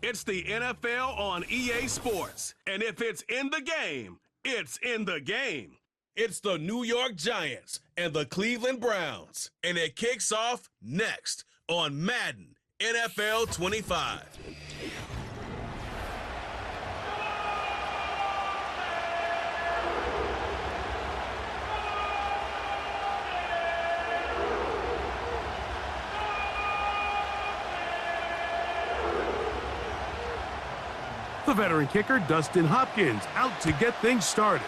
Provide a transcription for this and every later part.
It's the NFL on EA Sports. And if it's in the game, it's in the game. It's the New York Giants and the Cleveland Browns. And it kicks off next on Madden NFL 25. The veteran kicker, Dustin Hopkins, out to get things started.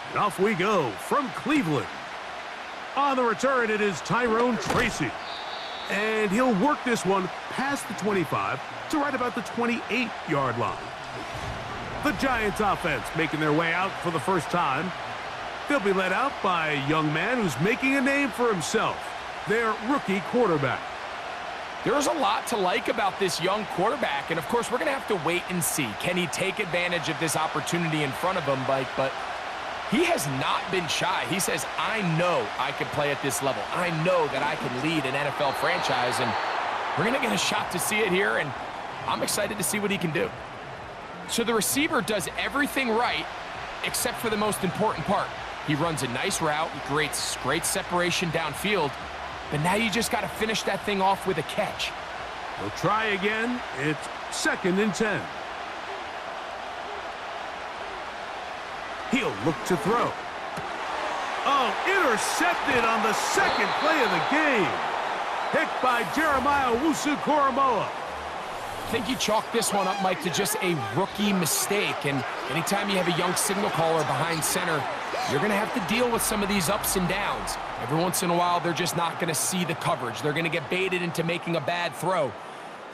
And off we go from Cleveland. On the return, it is Tyrone Tracy. And he'll work this one past the 25 to right about the 28-yard line. The Giants offense making their way out for the first time. They'll be led out by a young man who's making a name for himself, their rookie quarterback. There's a lot to like about this young quarterback, and of course, we're going to have to wait and see. Can he take advantage of this opportunity in front of him, Mike? But he has not been shy. He says, I know I can play at this level. I know that I can lead an NFL franchise, and we're going to get a shot to see it here, and I'm excited to see what he can do. So the receiver does everything right, except for the most important part. He runs a nice route, creates great separation downfield, but now you just got to finish that thing off with a catch. We'll try again. It's 2nd and 10. He'll look to throw. Oh, intercepted on the second play of the game. Picked by Jeremiah Owusu-Koramoah. I think you chalk this one up, Mike, to just a rookie mistake. And anytime you have a young signal caller behind center, you're going to have to deal with some of these ups and downs. Every once in a while, they're just not going to see the coverage. They're going to get baited into making a bad throw.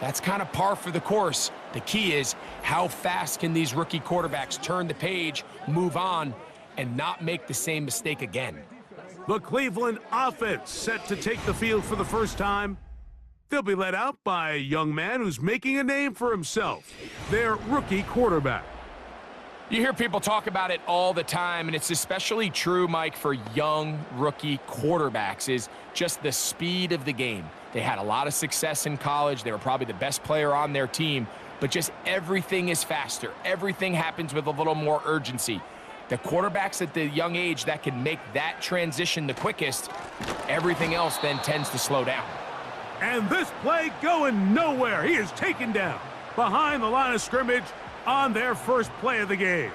That's kind of par for the course. The key is how fast can these rookie quarterbacks turn the page, move on, and not make the same mistake again. The Cleveland offense set to take the field for the first time. They'll be led out by a young man who's making a name for himself, their rookie quarterback. You hear people talk about it all the time, and it's especially true, Mike, for young rookie quarterbacks, is just the speed of the game. They had a lot of success in college. They were probably the best player on their team, but just everything is faster. Everything happens with a little more urgency. The quarterbacks at the young age that can make that transition the quickest, everything else then tends to slow down. And this play going nowhere. He is taken down behind the line of scrimmage on their first play of the game.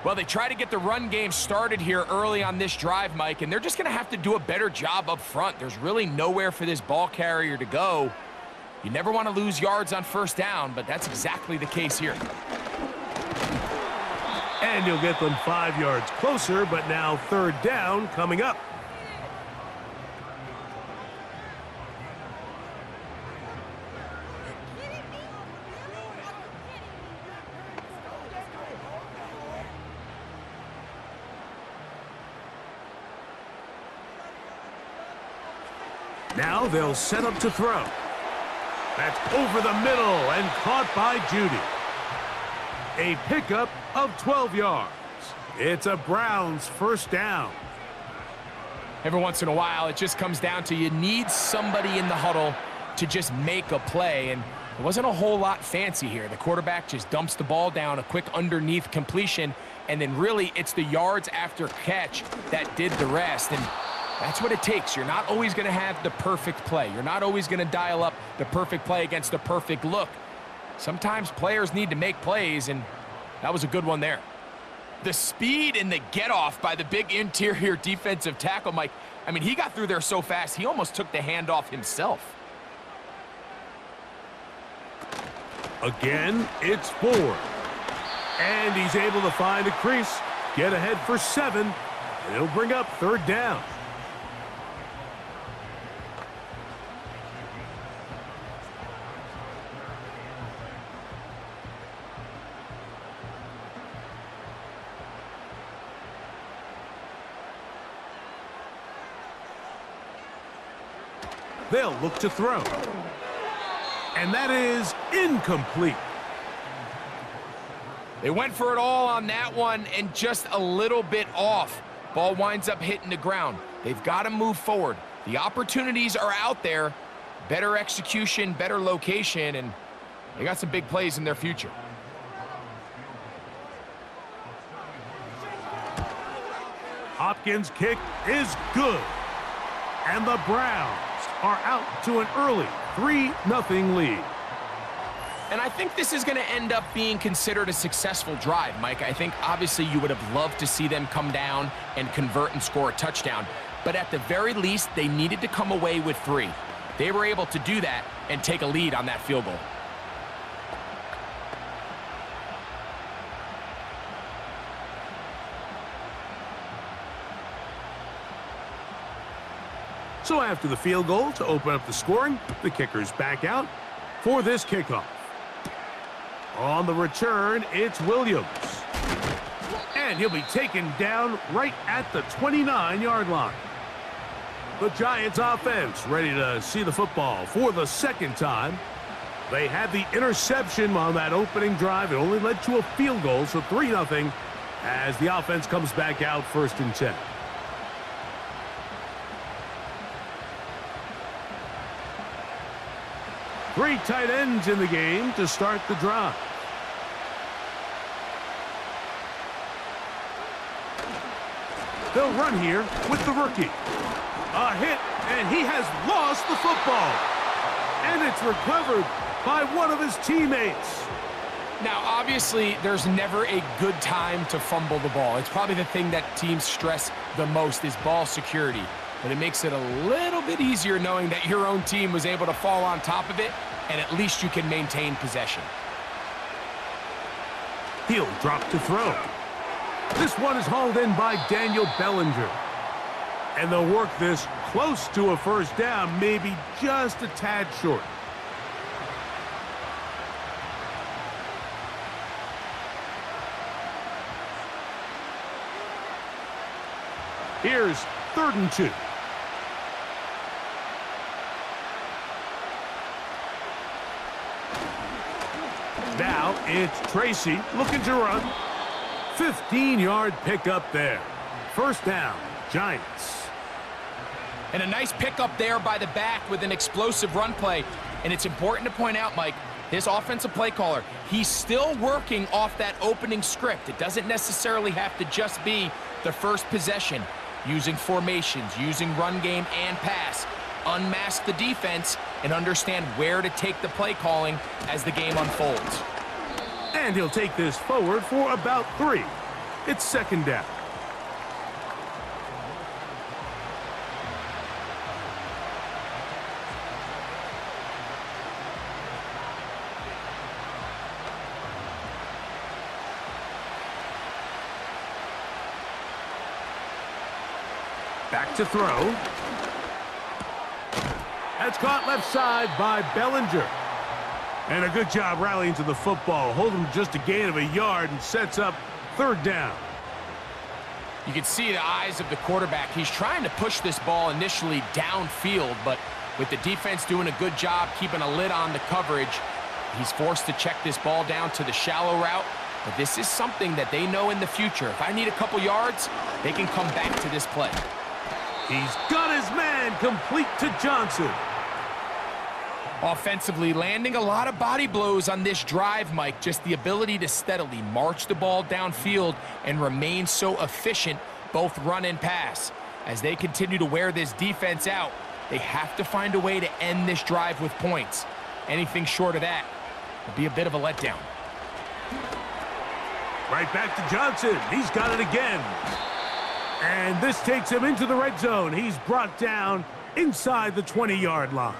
Well, they try to get the run game started here early on this drive, Mike, and they're just going to have to do a better job up front. There's really nowhere for this ball carrier to go. You never want to lose yards on first down, but that's exactly the case here. And you'll get them 5 yards closer, but now 3rd down coming up. Now they'll set up to throw. That's over the middle and caught by Judy. A pickup of 12 yards. It's a Browns first down. Every once in a while, it just comes down to you need somebody in the huddle to just make a play, and it wasn't a whole lot fancy here. The quarterback just dumps the ball down, a quick underneath completion, and then really it's the yards after catch that did the rest. And that's what it takes. You're not always going to have the perfect play. You're not always going to dial up the perfect play against the perfect look. Sometimes players need to make plays, and that was a good one there. The speed and the get-off by the big interior defensive tackle, Mike, I mean, he got through there so fast, he almost took the handoff himself. Again, it's 4. And he's able to find a crease, get ahead for 7, and it'll bring up 3rd down. They'll look to throw. And that is incomplete. They went for it all on that one and just a little bit off. Ball winds up hitting the ground. They've got to move forward. The opportunities are out there. Better execution, better location, and They got some big plays in their future. Hopkins' kick is good. And the Browns are out to an early 3-0 lead. And I think this is going to end up being considered a successful drive, Mike. I think obviously you would have loved to see them come down and convert and score a touchdown. But at the very least, they needed to come away with 3. They were able to do that and take a lead on that field goal. So after the field goal to open up the scoring, the kicker's back out for this kickoff. On the return, it's Williams. And he'll be taken down right at the 29-yard line. The Giants offense ready to see the football for the second time. They had the interception on that opening drive. It only led to a field goal, so 3-0 as the offense comes back out 1st and 10. Three tight ends in the game to start the drive. They'll run here with the rookie. A hit, and he has lost the football. And it's recovered by one of his teammates. Now, obviously, there's never a good time to fumble the ball. It's probably the thing that teams stress the most is ball security. But it makes it a little bit easier knowing that your own team was able to fall on top of it, and at least you can maintain possession. He'll drop to throw. This one is hauled in by Daniel Bellinger. And they'll work this close to a first down, maybe just a tad short. Here's 3rd and 2. Now it's Tracy looking to run. 15-yard pickup there. First down, Giants. And a nice pickup there by the back with an explosive run play. And it's important to point out, Mike, this offensive play caller, he's still working off that opening script. It doesn't necessarily have to just be the first possession. Using formations, using run game and pass. Unmask the defense and understand where to take the play calling as the game unfolds. And he'll take this forward for about 3. It's 2nd down. Back to throw. That's caught left side by Bellinger. And a good job rallying to the football. Hold him just a gain of a yard and sets up 3rd down. You can see the eyes of the quarterback. He's trying to push this ball initially downfield, but with the defense doing a good job keeping a lid on the coverage, he's forced to check this ball down to the shallow route. But this is something that they know in the future. If I need a couple yards, they can come back to this play. He's got his man complete to Jaxson. Offensively, landing a lot of body blows on this drive, Mike. Just the ability to steadily march the ball downfield and remain so efficient, both run and pass. As they continue to wear this defense out, they have to find a way to end this drive with points. Anything short of that would be a bit of a letdown. Right back to Jaxson. He's got it again. And this takes him into the red zone. He's brought down inside the 20-yard line.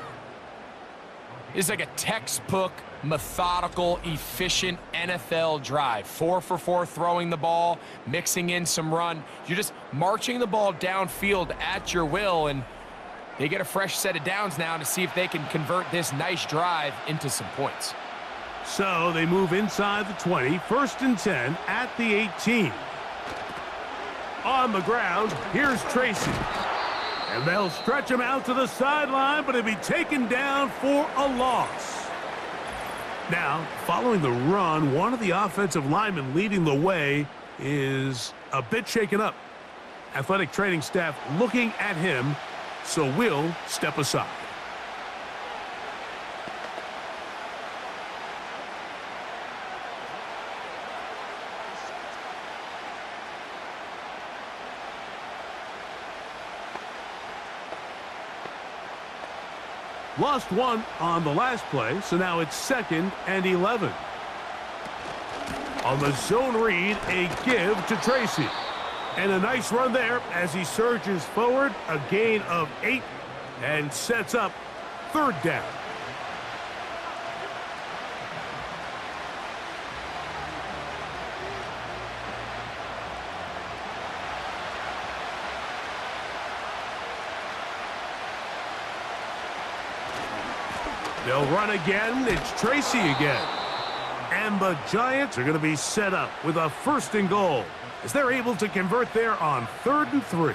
It's like a textbook, methodical, efficient NFL drive. 4 for 4 throwing the ball, mixing in some run. You're just marching the ball downfield at your will, and they get a fresh set of downs now to see if they can convert this nice drive into some points. So they move inside the 20, 1st and 10 at the 18. On the ground, here's Tracy. And they'll stretch him out to the sideline, but he'll be taken down for a loss. Now, following the run, one of the offensive linemen leading the way is a bit shaken up. Athletic training staff looking at him, so we'll step aside. Lost one on the last play, so now it's 2nd and 11. On the zone read, a give to Tracy. And a nice run there as he surges forward, a gain of 8, and sets up 3rd down. They'll run again. It's Tracy again. And the Giants are going to be set up with a 1st and goal as they're able to convert there on 3rd and 3.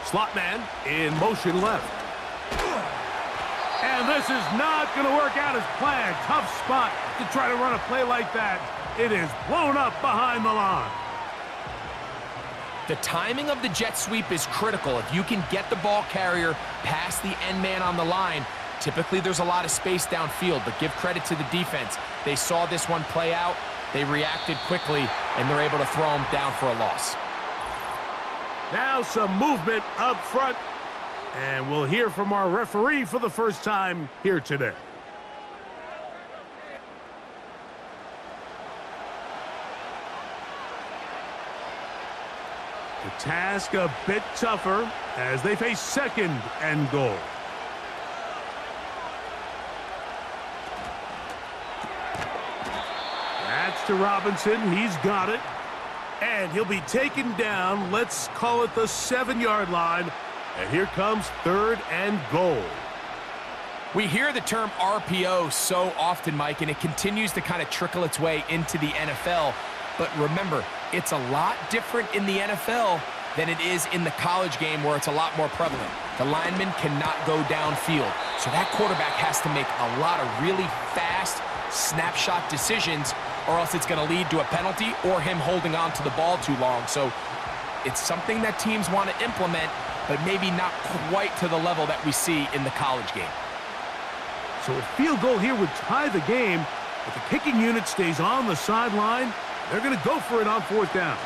Slot man in motion left. And this is not going to work out as planned. Tough spot to try to run a play like that. It is blown up behind the line. The timing of the jet sweep is critical. If you can get the ball carrier past the end man on the line, typically there's a lot of space downfield, but give credit to the defense. They saw this one play out, they reacted quickly, and they're able to throw him down for a loss. Now some movement up front. And we'll hear from our referee for the first time here today. The task a bit tougher as they face 2nd and goal. That's to Robinson. He's got it. And he'll be taken down, let's call it the 7-yard line. And here comes 3rd and goal. We hear the term RPO so often, Mike, and it continues to kind of trickle its way into the NFL. But remember, it's a lot different in the NFL than it is in the college game where it's a lot more prevalent. The lineman cannot go downfield. So that quarterback has to make a lot of really fast snapshot decisions, or else it's going to lead to a penalty or him holding on to the ball too long. So it's something that teams want to implement, but maybe not quite to the level that we see in the college game. So a field goal here would tie the game, but the kicking unit stays on the sideline. They're going to go for it on 4th down.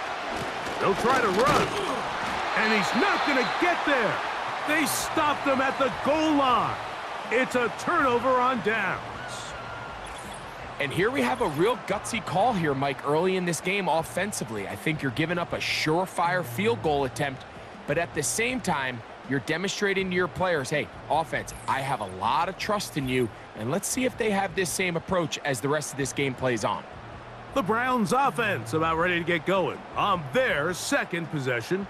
They'll try to run, and he's not going to get there. They stopped him at the goal line. It's a turnover on downs. And here we have a real gutsy call here, Mike, early in this game offensively. I think you're giving up a surefire field goal attempt, but at the same time, you're demonstrating to your players, hey, offense, I have a lot of trust in you, and let's see if they have this same approach as the rest of this game plays on. The Browns offense about ready to get going on their 2nd possession.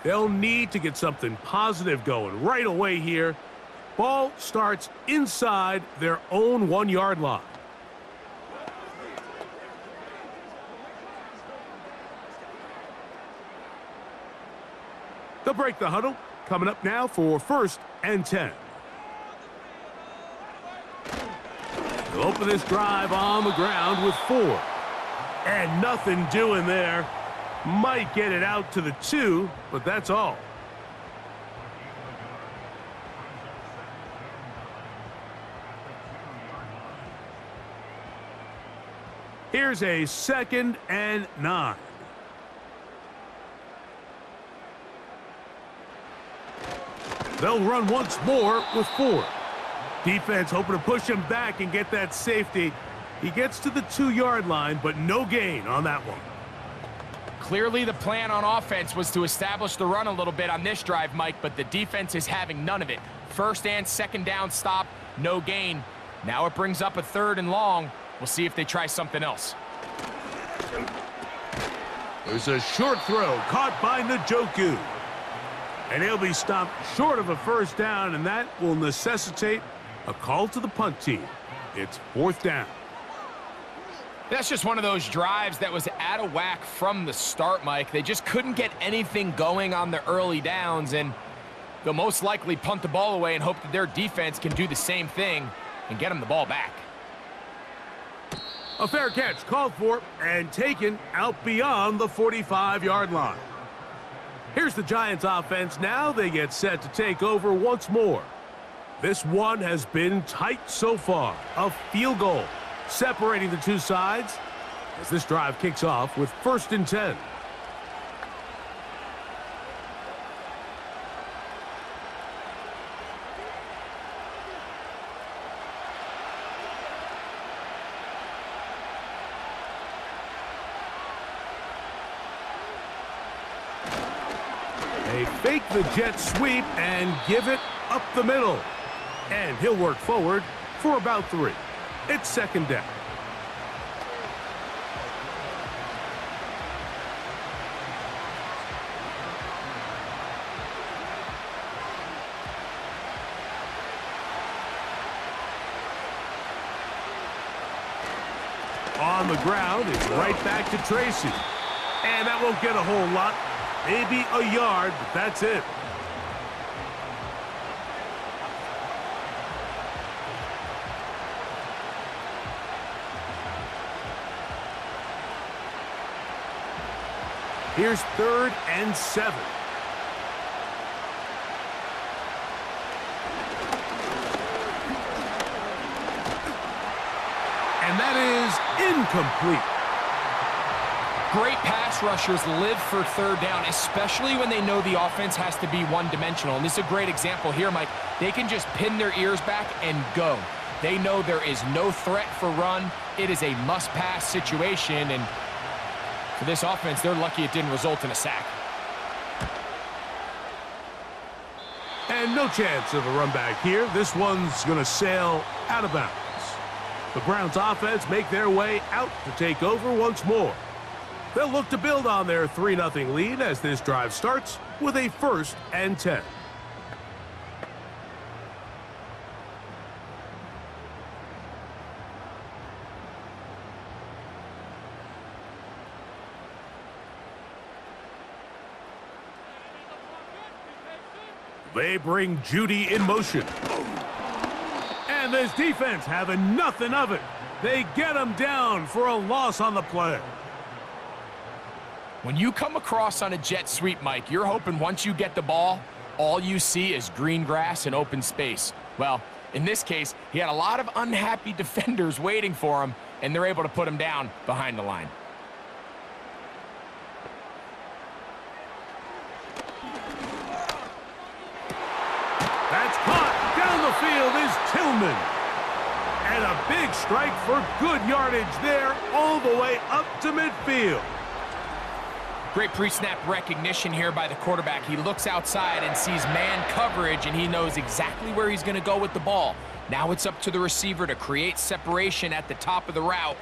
They'll need to get something positive going right away here. Ball starts inside their own 1-yard line. They'll break the huddle. Coming up now for 1st and 10. They'll open this drive on the ground with 4. And nothing doing there. Might get it out to the 2, but that's all. Here's a 2nd and 9. They'll run once more with 4. Defense hoping to push him back and get that safety. He gets to the 2-yard line, but no gain on that one. Clearly the plan on offense was to establish the run a little bit on this drive, Mike, but the defense is having none of it. 1st and 2nd down stop, no gain. Now it brings up a 3rd and long. We'll see if they try something else. There's a short throw caught by Njoku. And he'll be stopped short of a 1st down, and that will necessitate a call to the punt team. It's 4th down. That's just one of those drives that was out of whack from the start, Mike. They just couldn't get anything going on the early downs, and they'll most likely punt the ball away and hope that their defense can do the same thing and get them the ball back. A fair catch called for and taken out beyond the 45-yard line. Here's the Giants offense now. They get set to take over once more. This one has been tight so far. A field goal separating the two sides as this drive kicks off with 1st and 10. They fake the jet sweep and give it up the middle. And he'll work forward for about 3. It's 2nd down. On the ground, it's right back to Tracy. And that won't get a whole lot. Maybe a yard, but that's it. Here's 3rd and 7. And that is incomplete. Great pass rushers live for 3rd down, especially when they know the offense has to be one-dimensional. And this is a great example here, Mike. They can just pin their ears back and go. They know there is no threat for run. It is a must-pass situation, and for this offense, they're lucky it didn't result in a sack. And no chance of a run back here. This one's going to sail out of bounds. The Browns offense make their way out to take over once more. They'll look to build on their 3-0 lead as this drive starts with a 1st and 10. They bring Judy in motion. And this defense having nothing of it. They get him down for a loss on the play. When you come across on a jet sweep, Mike, you're hoping once you get the ball, all you see is green grass and open space. Well, in this case, he had a lot of unhappy defenders waiting for him, and they're able to put him down behind the line. That's caught. Down the field is Tillman. And a big strike for good yardage there all the way up to midfield. Great pre-snap recognition here by the quarterback. He looks outside and sees man coverage, and he knows exactly where he's going to go with the ball. Now it's up to the receiver to create separation at the top of the route.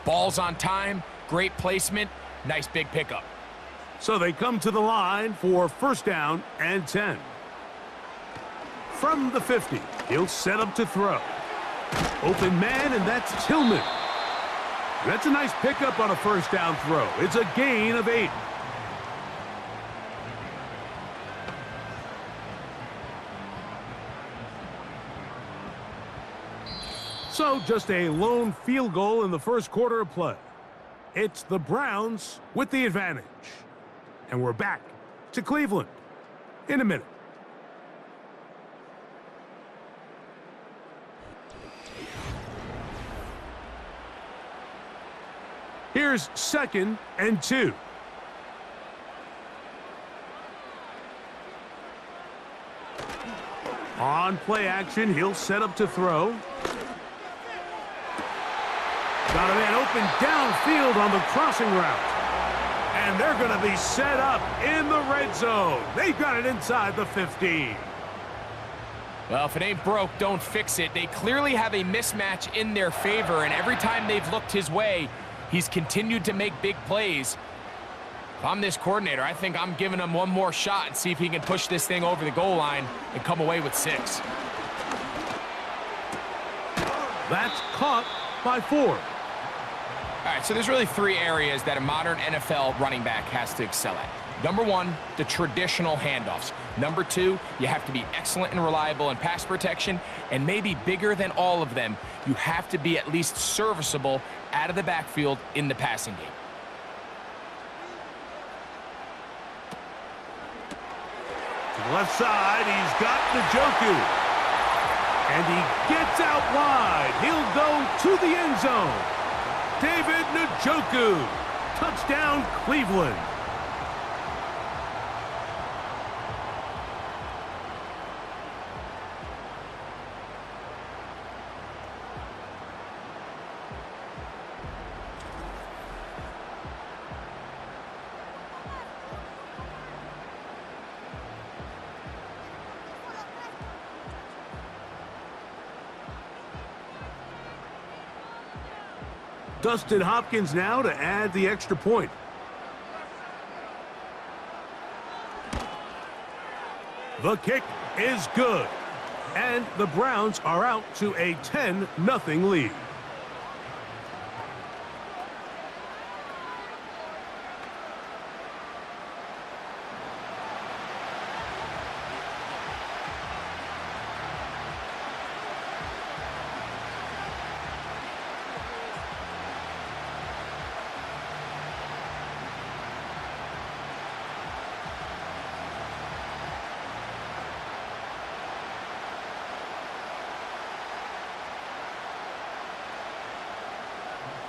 Ball's on time, great placement, nice big pickup. So they come to the line for 1st down and 10. From the 50, he'll set up to throw. Open man, and that's Tillman. That's a nice pickup on a 1st down throw. It's a gain of 8. So just a lone field goal in the 1st quarter of play. It's the Browns with the advantage. And we're back to Cleveland in a minute. Here's 2nd and 2. On play action, he'll set up to throw. Got a man open downfield on the crossing route. And they're going to be set up in the red zone. They've got it inside the 15. Well, if it ain't broke, don't fix it. They clearly have a mismatch in their favor, and every time they've looked his way, he's continued to make big plays. If I'm this coordinator, I think I'm giving him one more shot and see if he can push this thing over the goal line and come away with 6. That's caught by 4. All right, so there's really 3 areas that a modern NFL running back has to excel at. Number 1, the traditional handoffs. Number 2, you have to be excellent and reliable in pass protection. And maybe bigger than all of them, you have to be at least serviceable out of the backfield in the passing game. To the left side, he's got Njoku. And he gets out wide. He'll go to the end zone. David Njoku. Touchdown, Cleveland. Dustin Hopkins now to add the extra point. The kick is good. And the Browns are out to a 10-0 lead.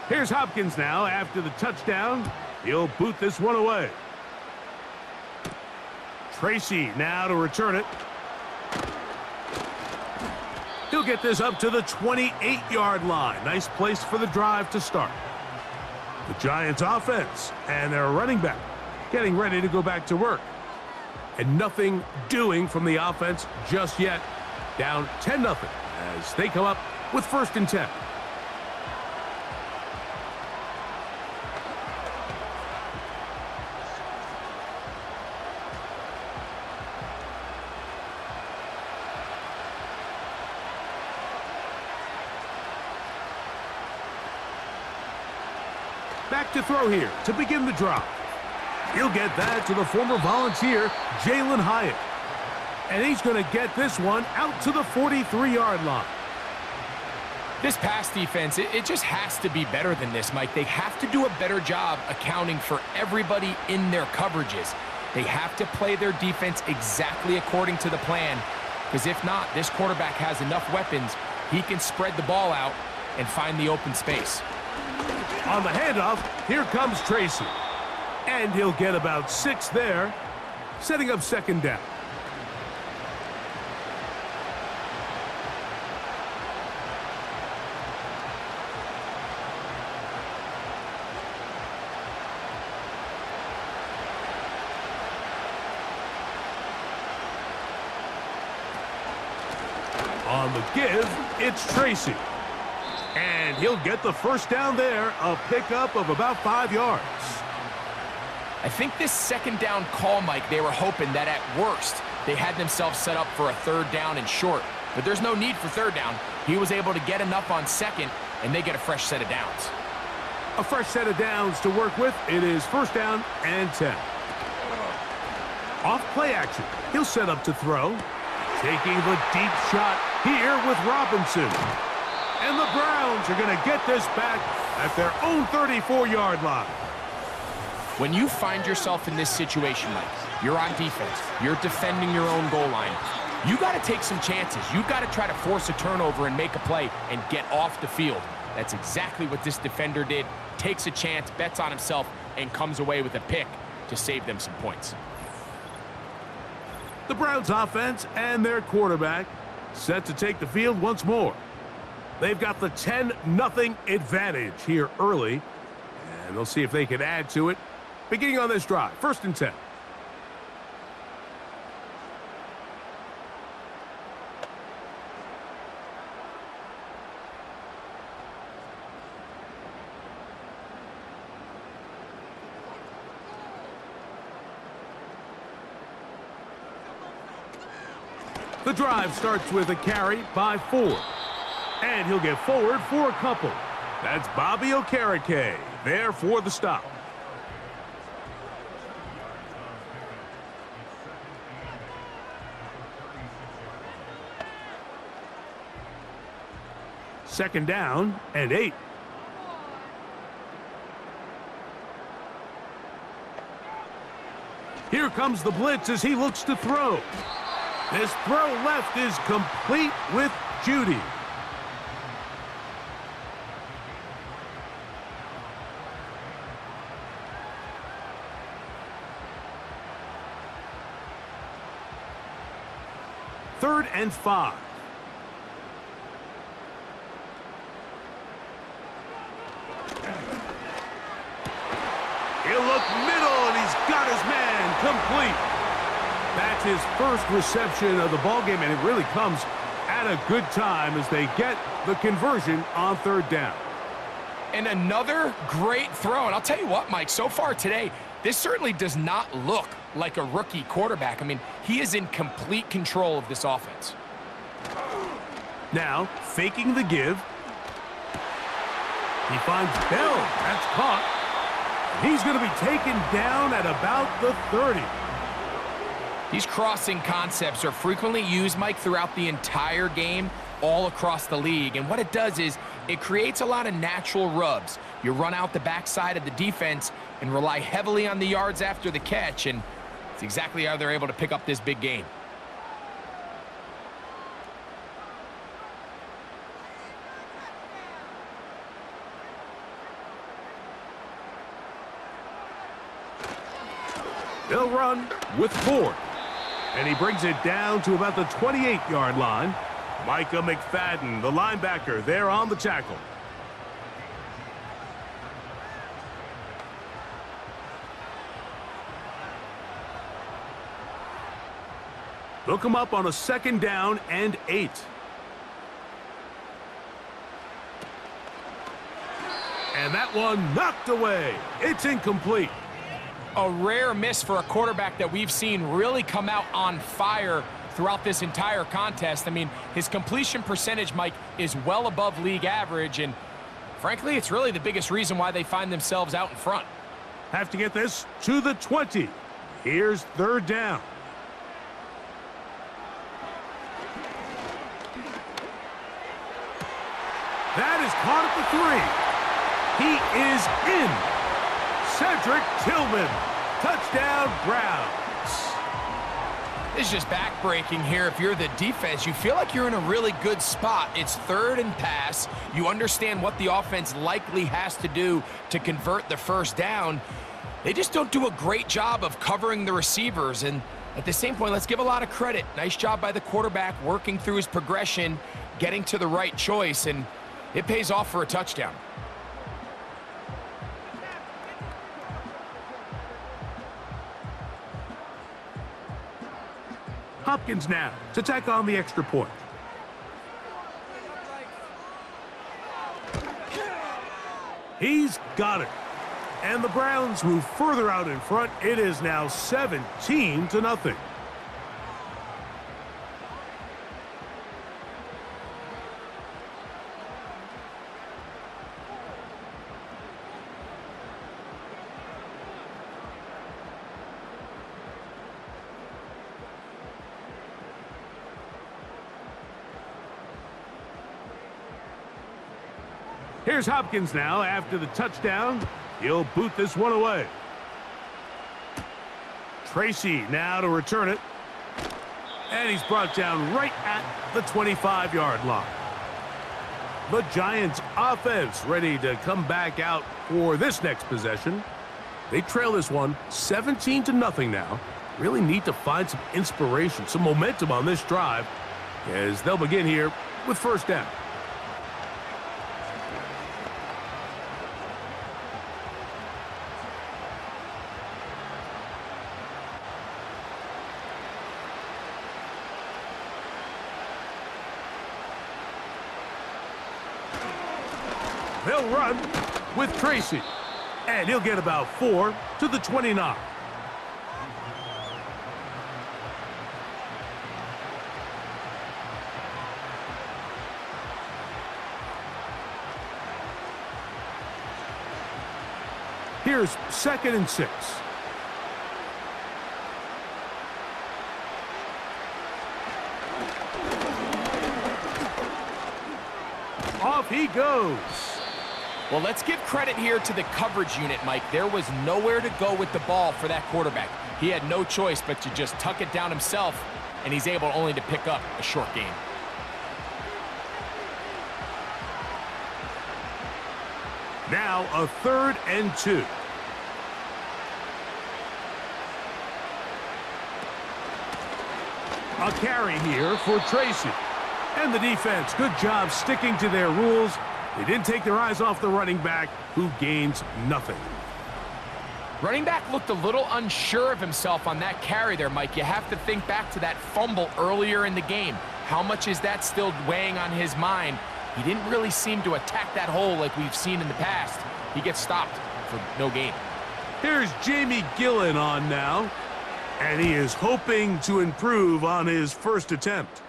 Here's Hopkins now after the touchdown. He'll boot this one away. Tracy now to return it. He'll get this up to the 28-yard line. Nice place for the drive to start. The Giants offense and their running back getting ready to go back to work. And nothing doing from the offense just yet. Down 10-0 as they come up with 1st and 10. Back to throw here to begin the drive. He'll get that to the former Volunteer, Jalen Hyatt. And he's going to get this one out to the 43-yard line. This pass defense, it just has to be better than this, Mike. They have to do a better job accounting for everybody in their coverages. They have to play their defense exactly according to the plan, because if not, this quarterback has enough weapons. He can spread the ball out and find the open space. On the handoff, here comes Tracy. And he'll get about 6 there, setting up 2nd down. On the give, it's Tracy. And he'll get the 1st down there, a pickup of about 5 yards. I think this 2nd down call, Mike, they were hoping that at worst they had themselves set up for a 3rd down and short. But there's no need for 3rd down. He was able to get enough on 2nd, and they get a fresh set of downs. A fresh set of downs to work with. It is 1st down and 10. Off play action. He'll set up to throw. Taking the deep shot here with Robinson. And the Browns are going to get this back at their own 34-yard line. When you find yourself in this situation, Mike, you're on defense, you're defending your own goal line, you got to take some chances. You got to try to force a turnover and make a play and get off the field. That's exactly what this defender did. Takes a chance, bets on himself, and comes away with a pick to save them some points. The Browns offense and their quarterback set to take the field once more. They've got the 10-0 advantage here early, and they'll see if they can add to it. Beginning on this drive, 1st and 10. The drive starts with a carry by 4. And he'll get forward for a couple. That's Bobby Okereke there for the stop. Second down and 8. Here comes the blitz as he looks to throw. This throw left is complete with Judy. Third and 5. He'll look middle, and he's got his man complete. That's his first reception of the ballgame, and it really comes at a good time as they get the conversion on third down. And another great throw. And I'll tell you what, Mike, so far today, this certainly does not look like a rookie quarterback. I mean, he is in complete control of this offense. Now, faking the give. He finds Bell. That's caught. He's going to be taken down at about the 30. These crossing concepts are frequently used, Mike, throughout the entire game, all across the league. And what it does is it creates a lot of natural rubs. You run out the backside of the defense and rely heavily on the yards after the catch, and it's exactly how they're able to pick up this big game. They'll run with 4. And he brings it down to about the 28-yard line. Micah McFadden, the linebacker, there on the tackle. Look him up on a 2nd down and 8. And that one knocked away. It's incomplete. A rare miss for a quarterback that we've seen really come out on fire throughout this entire contest. I mean, his completion percentage, Mike, is well above league average, and frankly, it's really the biggest reason why they find themselves out in front. Have to get this to the 20. Here's 3rd down. That is caught at the 3. He is in. Cedric Tillman, touchdown Browns. This is just backbreaking here. If you're the defense, you feel like you're in a really good spot. It's 3rd and pass. You understand what the offense likely has to do to convert the 1st down. They just don't do a great job of covering the receivers. And at the same point, let's give a lot of credit. Nice job by the quarterback working through his progression, getting to the right choice, and it pays off for a touchdown. Hopkins now to tack on the extra point. He's got it. And the Browns move further out in front. It is now 17-0. Here's Hopkins now after the touchdown. He'll boot this one away. Tracy now to return it. And he's brought down right at the 25-yard line. The Giants offense ready to come back out for this next possession. They trail this one 17-0 now. Really need to find some inspiration, some momentum on this drive as they'll begin here with 1st down. They'll run with Tracy. And he'll get about 4 to the 29. Here's 2nd and 6. Off he goes. Well, let's give credit here to the coverage unit, Mike. There was nowhere to go with the ball for that quarterback. He had no choice but to just tuck it down himself, and he's able only to pick up a short gain. Now a 3rd and 2. A carry here for Tracy. And the defense, good job sticking to their rules. They didn't take their eyes off the running back, who gains nothing. Running back looked a little unsure of himself on that carry there, Mike. You have to think back to that fumble earlier in the game. How much is that still weighing on his mind? He didn't really seem to attack that hole like we've seen in the past. He gets stopped for no gain. Here's Jamie Gillen on now, and he is hoping to improve on his first attempt.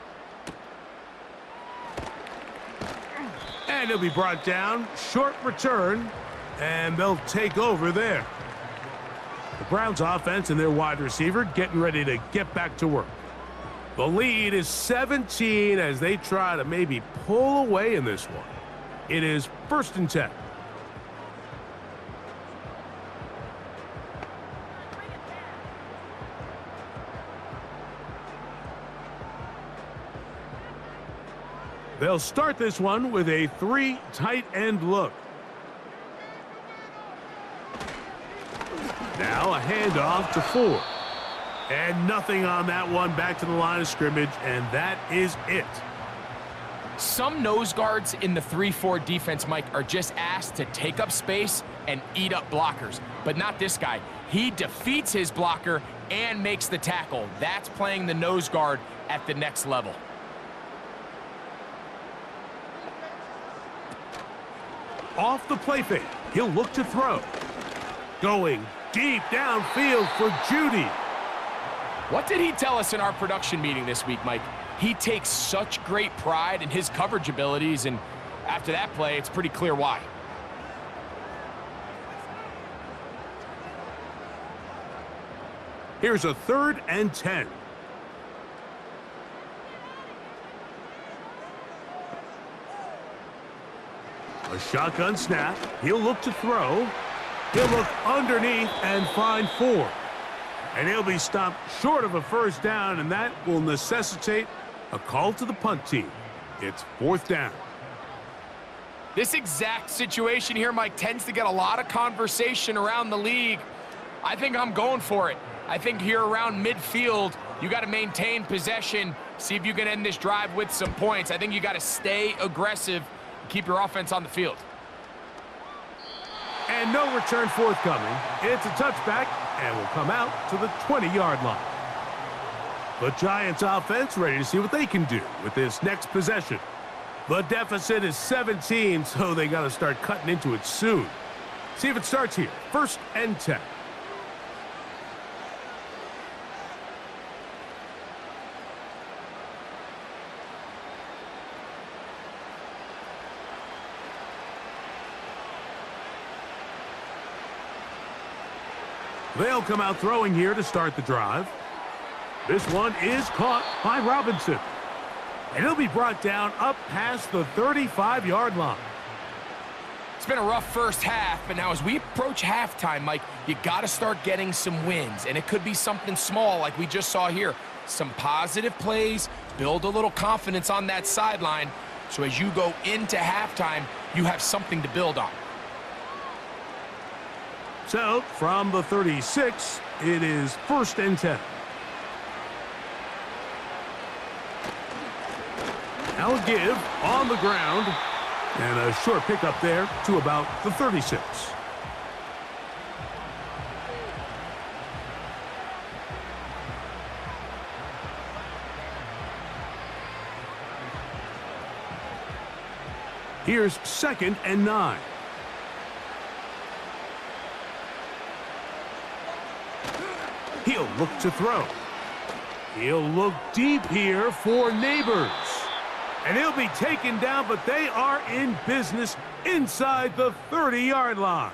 And he'll be brought down, short return, and they'll take over there. The Browns offense and their wide receiver getting ready to get back to work. The lead is 17 as they try to maybe pull away in this one. It is 1st and 10. They'll start this one with a 3 tight end look. Now a handoff to 4. And nothing on that one, back to the line of scrimmage, and that is it. Some nose guards in the 3-4 defense, Mike, are just asked to take up space and eat up blockers, but not this guy. He defeats his blocker and makes the tackle. That's playing the nose guard at the next level. Off the play fake, he'll look to throw. Going deep downfield for Judy. What did he tell us in our production meeting this week, Mike? He takes such great pride in his coverage abilities, and after that play, it's pretty clear why. Here's a 3rd and 10. A shotgun snap. He'll look to throw. He'll look underneath and find 4. And he'll be stopped short of a first down, and that will necessitate a call to the punt team. It's 4th down. This exact situation here, Mike, tends to get a lot of conversation around the league. I think I'm going for it. I think here around midfield, you got to maintain possession, see if you can end this drive with some points. I think you got to stay aggressive, keep your offense on the field. And no return forthcoming. It's a touchback and will come out to the 20-yard line. The Giants offense ready to see what they can do with this next possession. The deficit is 17, so they got to start cutting into it soon. See if it starts here. 1st and 10. They'll come out throwing here to start the drive. This one is caught by Robinson. And he'll be brought down up past the 35-yard line. It's been a rough first half, but now as we approach halftime, Mike, you got to start getting some wins. And it could be something small like we just saw here. Some positive plays, build a little confidence on that sideline. So as you go into halftime, you have something to build on. So, from the 36, it is 1st and 10. Now a give on the ground, and a short pickup there to about the 36. Here's 2nd and 9. He'll look to throw. He'll look deep here for Neighbors. And he'll be taken down, but they are in business inside the 30-yard line.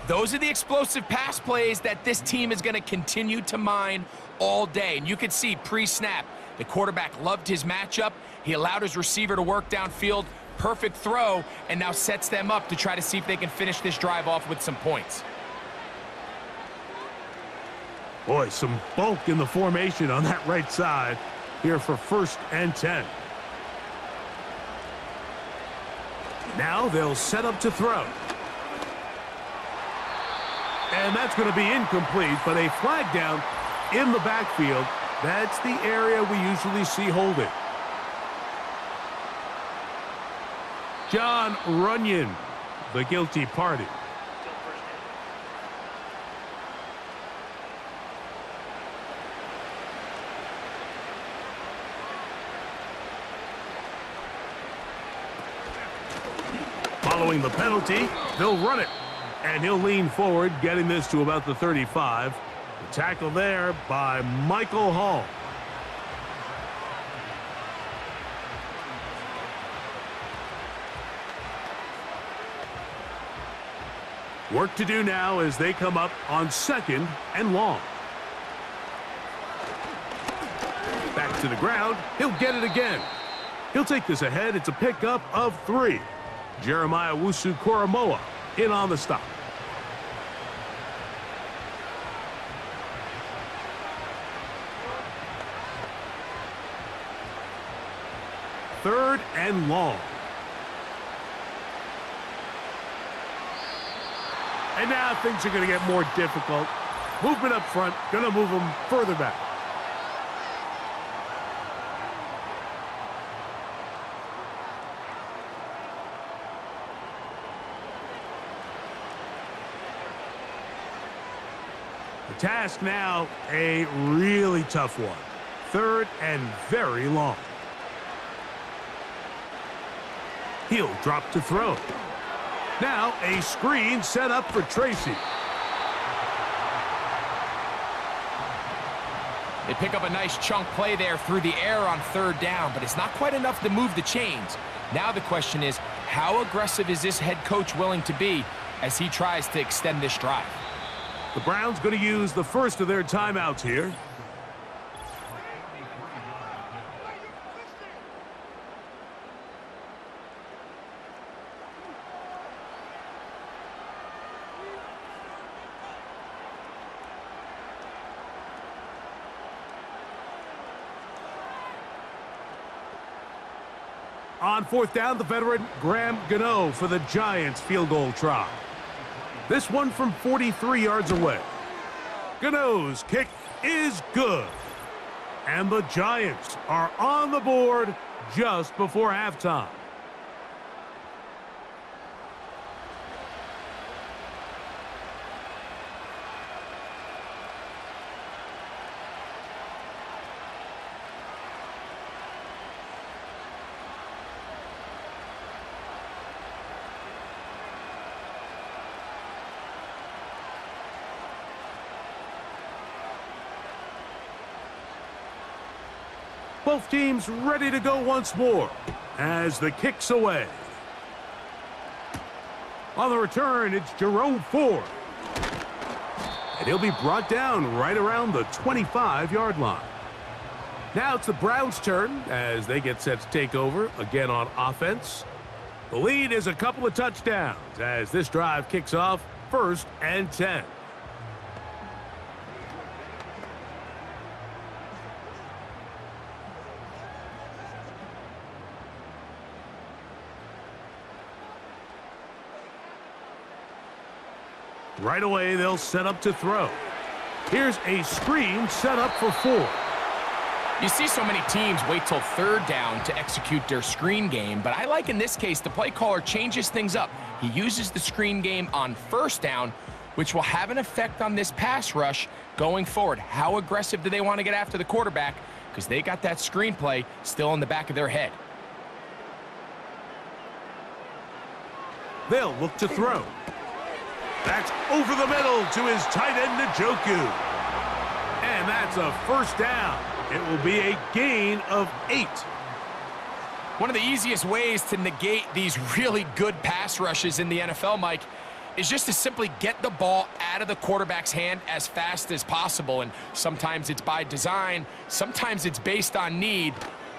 Those are the explosive pass plays that this team is going to continue to mine all day. And you can see pre-snap, the quarterback loved his matchup. He allowed his receiver to work downfield. Perfect throw, and now sets them up to try to see if they can finish this drive off with some points. Boy, some bulk in the formation on that right side here for 1st and 10. Now they'll set up to throw. And that's going to be incomplete, but a flag down in the backfield. That's the area we usually see holding. John Runyon, the guilty party. Following the penalty, they'll run it. And he'll lean forward, getting this to about the 35. The tackle there by Michael Hall. Work to do now as they come up on 2nd and long. Back to the ground. He'll get it again. He'll take this ahead. It's a pickup of 3. Jeremiah Wusu-Koromoa in on the stop. Third and long. And now things are going to get more difficult. Movement up front, going to move them further back. The task now, a really tough one. 3rd and very long. He'll drop to throw. Now a screen set up for Tracy. They pick up a nice chunk play there through the air on 3rd down, but it's not quite enough to move the chains. Now the question is, how aggressive is this head coach willing to be as he tries to extend this drive? The Browns going to use the first of their timeouts here. On 4th down, the veteran Graham Gano for the Giants field goal try. This one from 43 yards away. Gano's kick is good. And the Giants are on the board just before halftime. Both teams ready to go once more as the kick's away. On the return, it's Jerome Ford. And he'll be brought down right around the 25-yard line. Now it's the Browns' turn as they get set to take over again on offense. The lead is a couple of touchdowns as this drive kicks off 1st and 10. Right away, they'll set up to throw. Here's a screen set up for 4. You see so many teams wait till 3rd down to execute their screen game, but I like in this case the play caller changes things up. He uses the screen game on 1st down, which will have an effect on this pass rush going forward. How aggressive do they want to get after the quarterback? Because they got that screen play still in the back of their head. They'll look to throw. That's over the middle to his tight end, Njoku. And that's a 1st down. It will be a gain of 8. One of the easiest ways to negate these really good pass rushes in the NFL, Mike, is just to simply get the ball out of the quarterback's hand as fast as possible. And sometimes it's by design, sometimes it's based on need.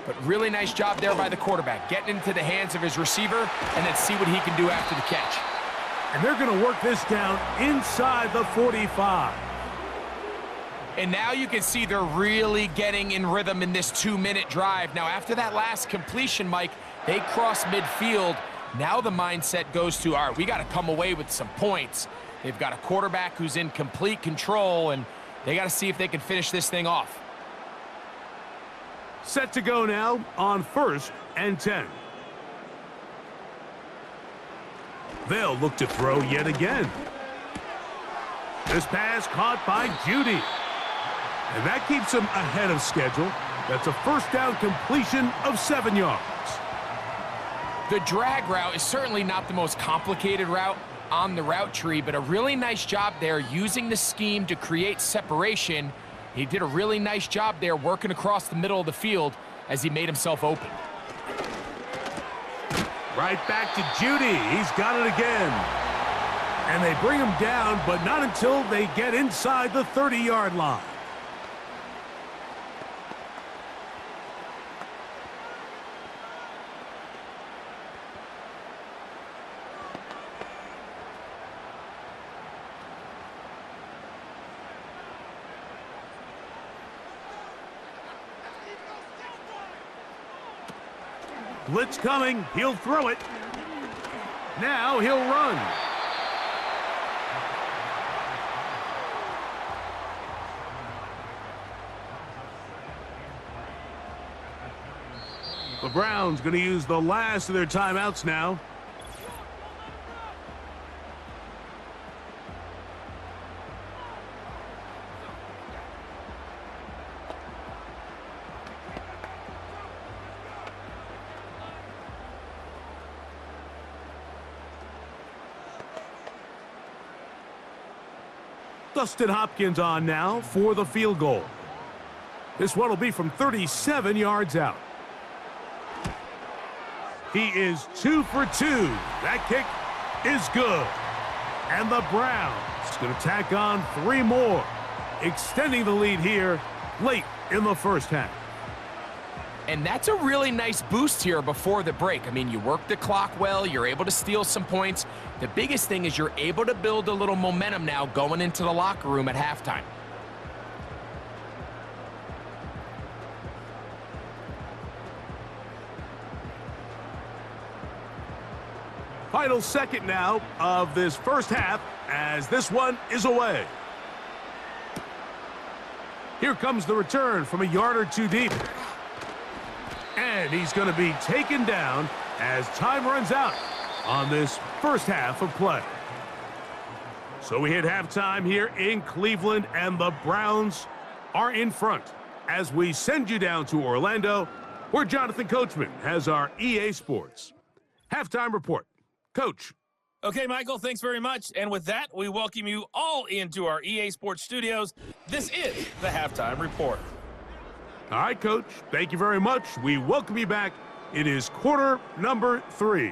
But really nice job there by the quarterback, getting into the hands of his receiver and then see what he can do after the catch. And they're going to work this down inside the 45. And now you can see they're really getting in rhythm in this 2-minute drive. Now, after that last completion, Mike, they cross midfield Now the mindset goes to, all right, we got to come away with some points. They've got a quarterback who's in complete control, and they got to see if they can finish this thing off. Set to go now on 1st and 10. They'll look to throw yet again. This pass caught by Judy. And that keeps him ahead of schedule. That's a first down completion of 7 yards. The drag route is certainly not the most complicated route on the route tree, but a really nice job there using the scheme to create separation. He did a really nice job there working across the middle of the field as he made himself open. Right back to Judy. He's got it again. And they bring him down, but not until they get inside the 30-yard line. Blitz coming. He'll throw it. Now he'll run. The Browns going to use the last of their timeouts now. Dustin Hopkins on now for the field goal. This one will be from 37 yards out. He is 2 for 2. That kick is good. And the Browns going to tack on 3 more, extending the lead here late in the first half. And that's a really nice boost here before the break. I mean, you work the clock well, you're able to steal some points. The biggest thing is you're able to build a little momentum now going into the locker room at halftime. Final second now of this first half as this one is away. Here comes the return from a yard or 2 deep. And he's going to be taken down as time runs out on this first half of play. So we hit halftime here in Cleveland, and the Browns are in front as we send you down to Orlando, where Jonathan Coachman has our EA Sports halftime report. Coach. Okay, Michael, thanks very much. And with that, we welcome you all into our EA Sports studios. This is the halftime report. All right, Coach. Thank you very much. We welcome you back. It is quarter number 3.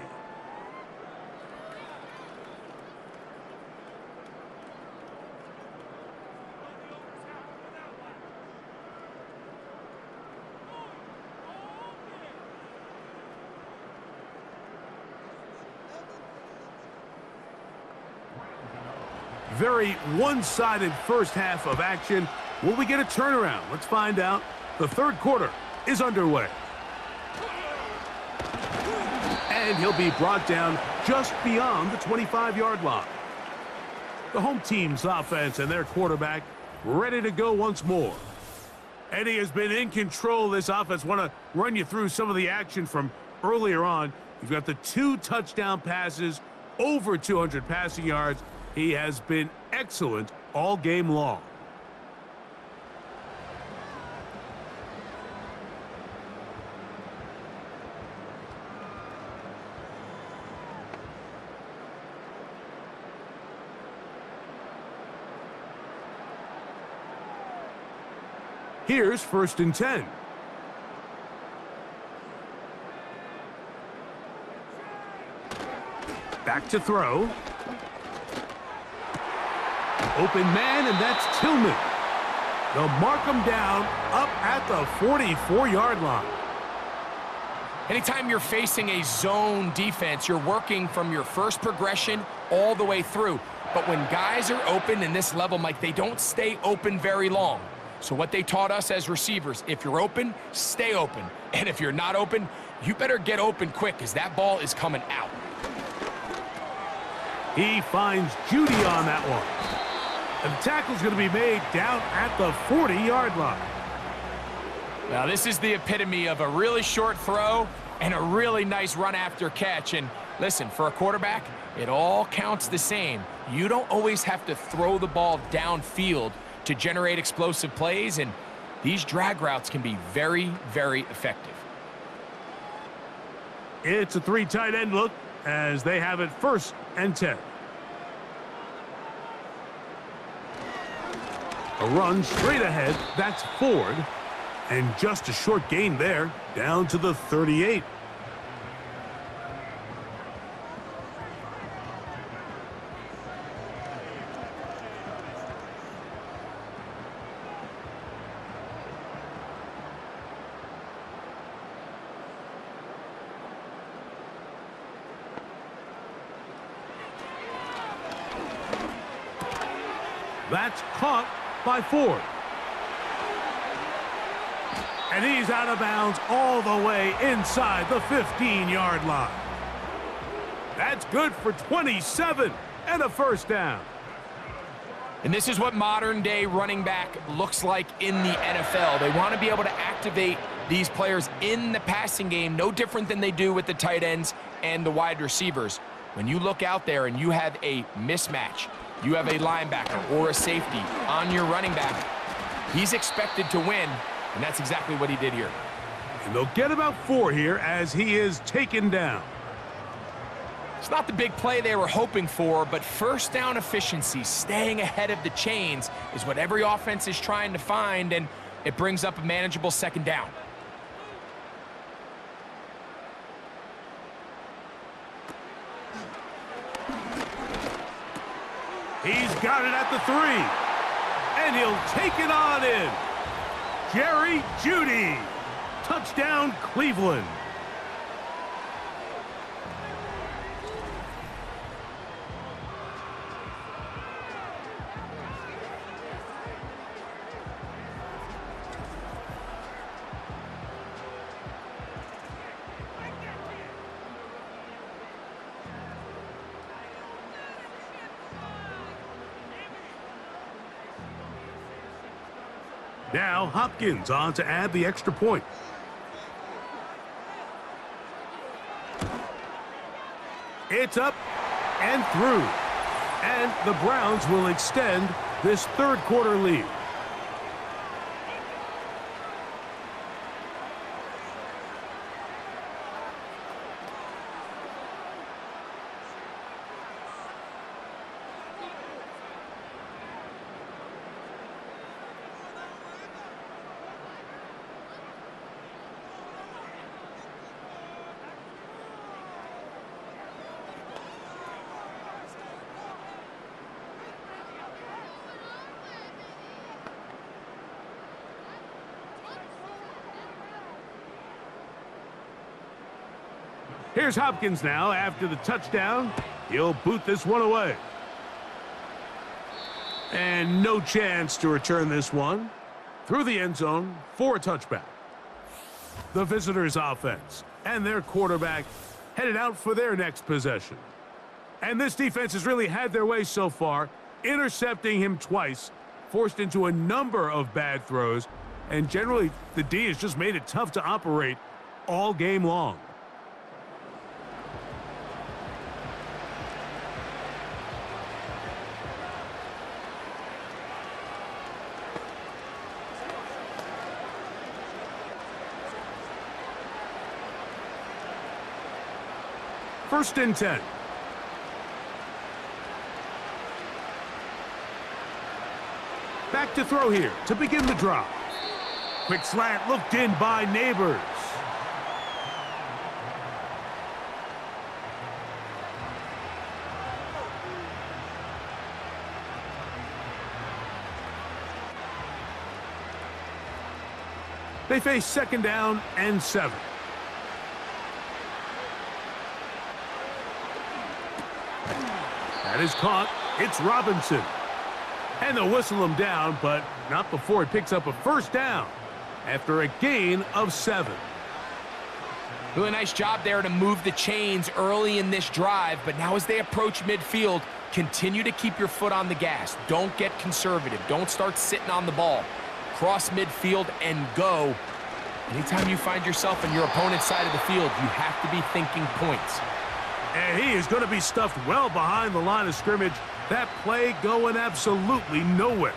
Very one-sided first half of action. Will we get a turnaround? Let's find out. The third quarter is underway. And he'll be brought down just beyond the 25-yard line. The home team's offense and their quarterback ready to go once more. And he has been in control of this offense. Want to run you through some of the action from earlier on. You've got the 2 touchdown passes, over 200 passing yards. He has been excellent all game long. Here's 1st and 10. Back to throw. Open man, and that's Tillman. They'll mark him down up at the 44-yard line. Anytime you're facing a zone defense, you're working from your first progression all the way through. But when guys are open in this level, Mike, they don't stay open very long. So what they taught us as receivers, if you're open, stay open. And if you're not open, you better get open quick because that ball is coming out. He finds Judy on that one. And the tackle's going to be made down at the 40-yard line. Now, this is the epitome of a really short throw and a really nice run after catch. And listen, for a quarterback, it all counts the same. You don't always have to throw the ball downfield to generate explosive plays, and these drag routes can be very, very effective. It's a 3 tight end look as they have it 1st and 10. A run straight ahead, that's Ford. And just a short gain there, down to the 38. That's caught by Ford. And he's out of bounds all the way inside the 15-yard line. That's good for 27 and a 1st down. And this is what modern-day running back looks like in the NFL. They want to be able to activate these players in the passing game, no different than they do with the tight ends and the wide receivers. When you look out there and you have a mismatch, you have a linebacker or a safety on your running back, he's expected to win, and that's exactly what he did here. And they'll get about 4 here as he is taken down. It's not the big play they were hoping for, but 1st down efficiency, staying ahead of the chains, is what every offense is trying to find, and it brings up a manageable 2nd down. He's got it at the 3. And he'll take it on in. Jerry Jeudy. Touchdown, Cleveland. Now Hopkins on to add the extra point. It's up and through. And the Browns will extend this 3rd quarter lead. Here's Hopkins now after the touchdown. He'll boot this one away. And no chance to return this one. Through the end zone for a touchback. The visitors' offense and their quarterback headed out for their next possession. And this defense has really had their way so far, intercepting him twice, forced into a number of bad throws, and generally the D has just made it tough to operate all game long. First and 10. Back to throw here to begin the drive. Quick slant looked in by Neighbors. They face 2nd down and 7. That is caught. It's Robinson. And they'll whistle him down, but not before he picks up a 1st down after a gain of 7. Really nice job there to move the chains early in this drive, but now as they approach midfield, continue to keep your foot on the gas. Don't get conservative. Don't start sitting on the ball. Cross midfield and go. Anytime you find yourself on your opponent's side of the field, you have to be thinking points. And he is going to be stuffed well behind the line of scrimmage. That play going absolutely nowhere.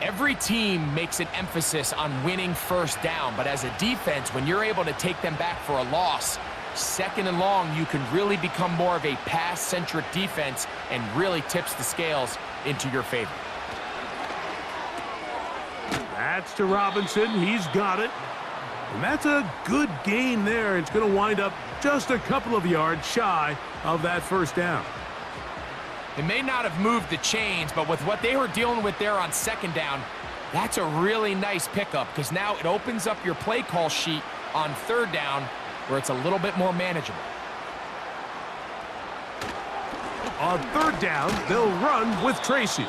Every team makes an emphasis on winning first down, but as a defense, when you're able to take them back for a loss, second and long, you can really become more of a pass-centric defense and really tips the scales into your favor. That's to Robinson. He's got it. And that's a good gain there. It's going to wind up just a couple of yards shy of that first down. They may not have moved the chains, but with what they were dealing with there on second down, that's a really nice pickup because now it opens up your play call sheet on third down where it's a little bit more manageable. On third down, they'll run with Tracy.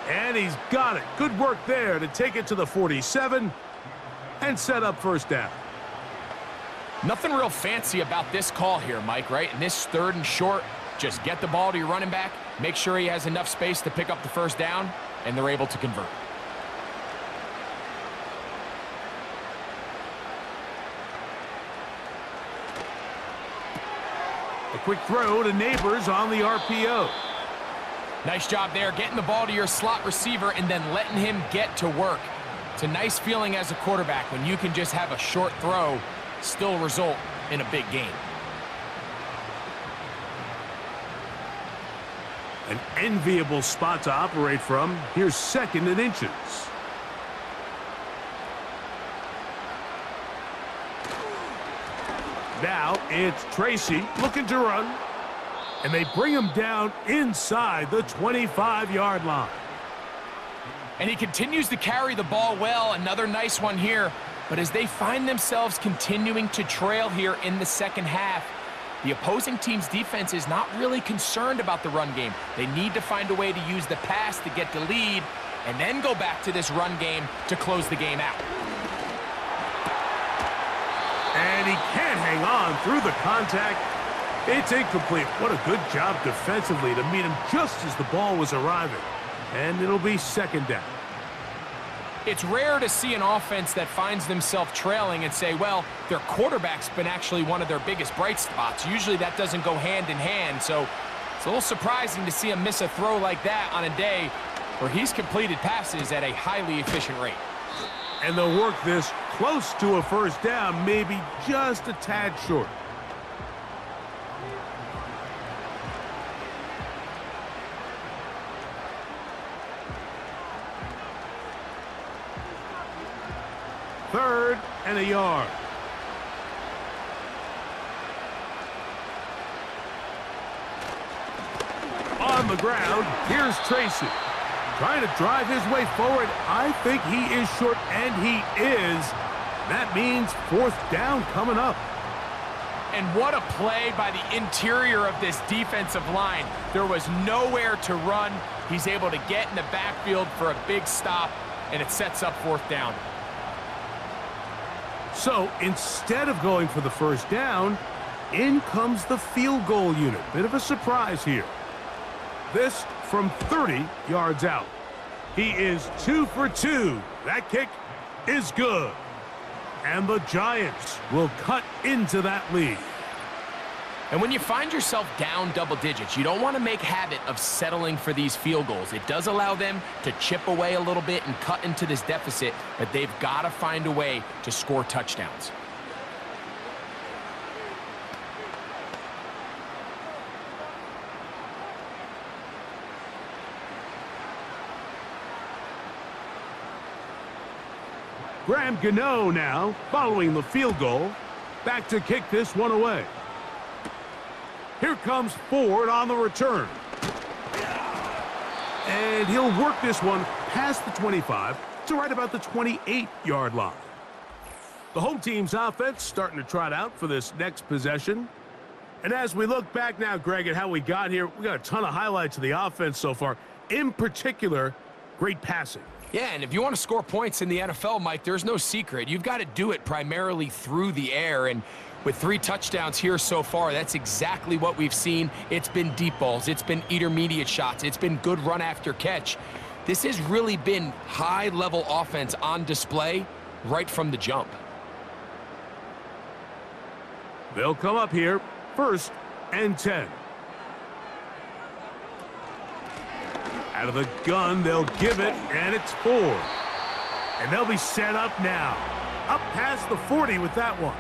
And he's got it. Good work there to take it to the 47 and set up first down. Nothing real fancy about this call here, Mike, right? In this third and short, just get the ball to your running back, make sure he has enough space to pick up the first down, and they're able to convert. A quick throw to Neighbors on the RPO. Nice job there, getting the ball to your slot receiver and then letting him get to work. It's a nice feeling as a quarterback when you can just have a short throw still result in a big game. An enviable spot to operate from. Here's second and inches. Now it's Tracy looking to run. And they bring him down inside the 25-yard line. And he continues to carry the ball well. Another nice one here. But as they find themselves continuing to trail here in the second half, the opposing team's defense is not really concerned about the run game. They need to find a way to use the pass to get the lead and then go back to this run game to close the game out. And he can't hang on through the contact. It's incomplete. What a good job defensively to meet him just as the ball was arriving. And it'll be second down. It's rare to see an offense that finds themselves trailing and say, well, their quarterback's been actually one of their biggest bright spots. Usually that doesn't go hand in hand, so it's a little surprising to see him miss a throw like that on a day where he's completed passes at a highly efficient rate. And they'll work this close to a first down, maybe just a tad short. Third and a yard. On the ground, here's Tracy. Trying to drive his way forward. I think he is short, and he is. That means fourth down coming up. And what a play by the interior of this defensive line. There was nowhere to run. He's able to get in the backfield for a big stop, and it sets up fourth down. So instead of going for the first down, in comes the field goal unit. Bit of a surprise here. This from 30 yards out. He is 2 for 2. That kick is good. And the Giants will cut into that lead. And when you find yourself down double digits, you don't want to make habit of settling for these field goals. It does allow them to chip away a little bit and cut into this deficit, but they've got to find a way to score touchdowns. Graham Gano now, following the field goal, back to kick this one away. Here comes Ford on the return. And he'll work this one past the 25 to right about the 28-yard line. The home team's offense starting to trot out for this next possession. And as we look back now, Greg, at how we got here, we got a ton of highlights of the offense so far. In particular, great passing. Yeah, and if you want to score points in the NFL, Mike, there's no secret. You've got to do it primarily through the air, and with 3 touchdowns here so far, that's exactly what we've seen. It's been deep balls. It's been intermediate shots. It's been good run after catch. This has really been high-level offense on display right from the jump. They'll come up here, 1st and 10. Out of the gun, they'll give it, and it's 4. And they'll be set up now. Up past the 40 with that one.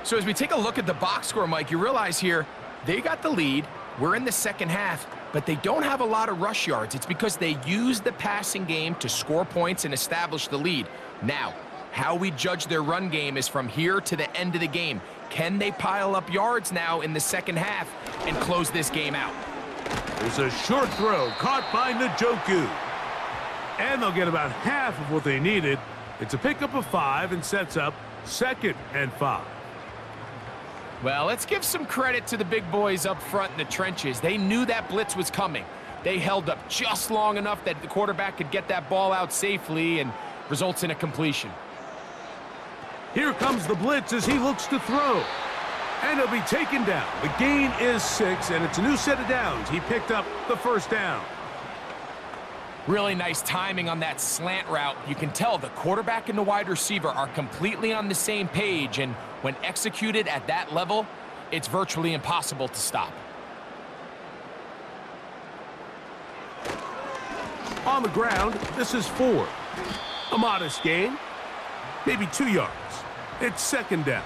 So as we take a look at the box score, Mike, you realize here, they got the lead. We're in the second half, but they don't have a lot of rush yards. It's because they use the passing game to score points and establish the lead. Now, how we judge their run game is from here to the end of the game. Can they pile up yards now in the second half and close this game out? There's a short throw caught by Njoku. And they'll get about half of what they needed. It's a pickup of 5 and sets up 2nd and 5. Well, let's give some credit to the big boys up front in the trenches. They knew that blitz was coming. They held up just long enough that the quarterback could get that ball out safely and results in a completion. Here comes the blitz as he looks to throw. And he'll be taken down. The gain is 6, and it's a new set of downs. He picked up the 1st down. Really nice timing on that slant route. You can tell the quarterback and the wide receiver are completely on the same page, and when executed at that level, it's virtually impossible to stop. On the ground, this is 4. A modest gain, maybe 2 yards. It's 2nd down.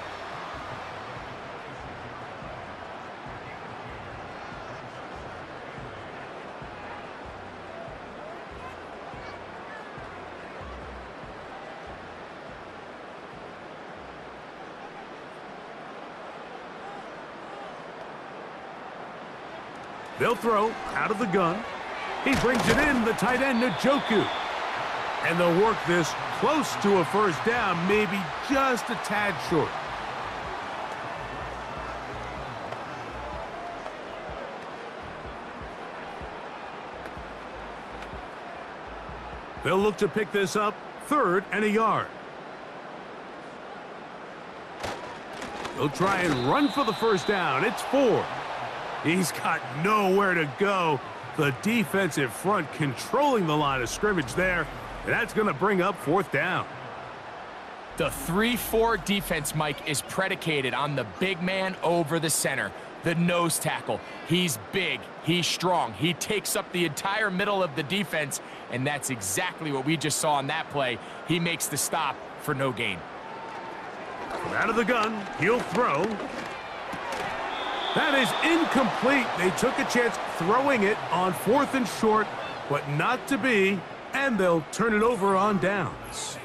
They'll throw out of the gun. He brings it in, the tight end, Njoku. And they'll work this close to a 1st down, maybe just a tad short. They'll look to pick this up, 3rd and a yard. They'll try and run for the 1st down. It's 4. He's got nowhere to go. The defensive front controlling the line of scrimmage there. And that's going to bring up 4th down. The 3-4 defense, Mike, is predicated on the big man over the center, the nose tackle. He's big, he's strong, he takes up the entire middle of the defense, and that's exactly what we just saw on that play. He makes the stop for no gain. From out of the gun, he'll throw. That is incomplete. They took a chance throwing it on 4th and short, but not to be, and they'll turn it over on downs.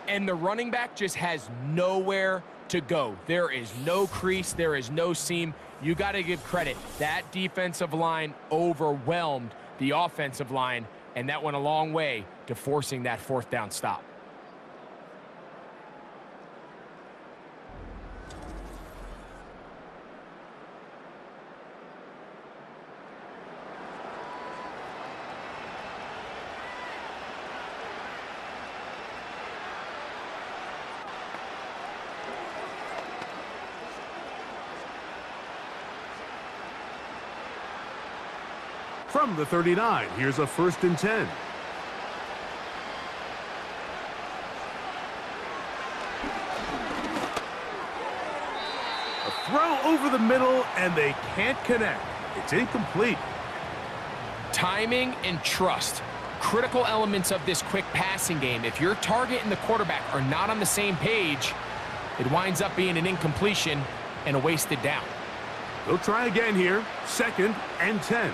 And the running back just has nowhere to go. There is no crease, there is no seam. You got to give credit. That defensive line overwhelmed the offensive line, and that went a long way to forcing that 4th down stop. From the 39, here's a 1st and 10. A throw over the middle, and they can't connect. It's incomplete. Timing and trust, critical elements of this quick passing game. If your target and the quarterback are not on the same page, it winds up being an incompletion and a wasted down. They'll try again here, 2nd and 10.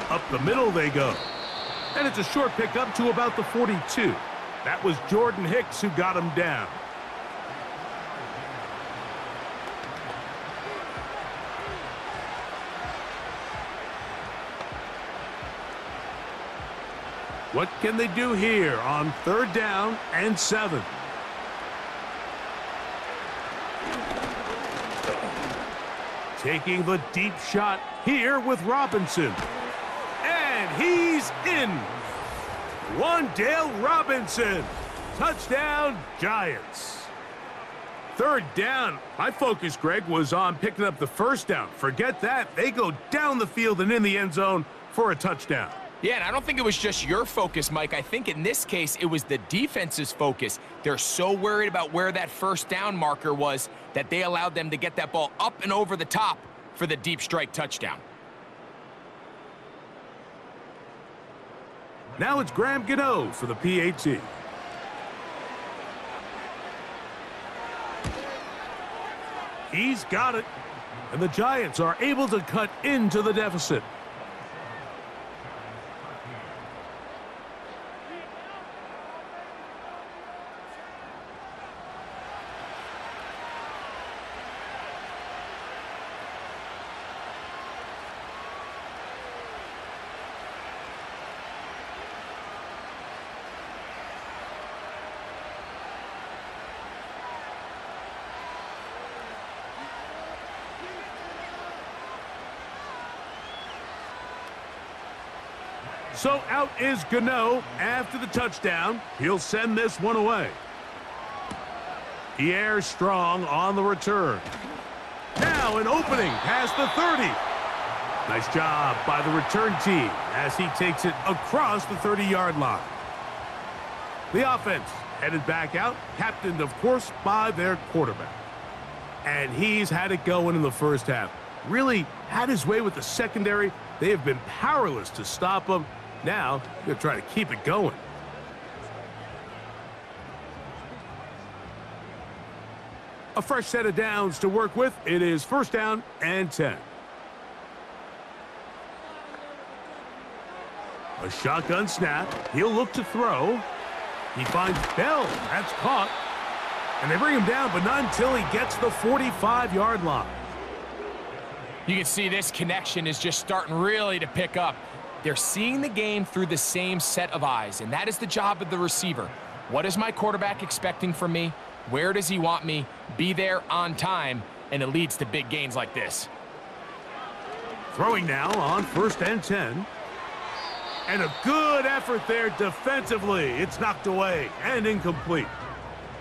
Up the middle they go. And it's a short pickup to about the 42. That was Jordan Hicks who got him down. What can they do here on 3rd down and 7? taking the deep shot here with Robinson. And he's in. Wan'Dale Robinson. Touchdown, Giants. Third down. My focus, Greg, was on picking up the first down. Forget that. They go down the field and in the end zone for a touchdown. Yeah, and I don't think it was just your focus, Mike. I think in this case, it was the defense's focus. They're so worried about where that first down marker was that they allowed them to get that ball up and over the top for the deep strike touchdown. Now it's Graham Gano for the PAT. He's got it. And the Giants are able to cut into the deficit. So out is Gano after the touchdown. He'll send this one away. Pierre Strong on the return. Now an opening past the 30. Nice job by the return team as he takes it across the 30-yard line. The offense headed back out, captained, of course, by their quarterback. And he's had it going in the first half. Really had his way with the secondary. They have been powerless to stop him. Now, they're trying to keep it going. A fresh set of downs to work with. It is first down and 10. A shotgun snap. He'll look to throw. He finds Bell. That's caught. And they bring him down, but not until he gets the 45-yard line. You can see this connection is just starting really to pick up. They're seeing the game through the same set of eyes, and that is the job of the receiver. What is my quarterback expecting from me? Where does he want me? Be there on time, and it leads to big gains like this. Throwing now on first and 10. And a good effort there defensively. It's knocked away and incomplete.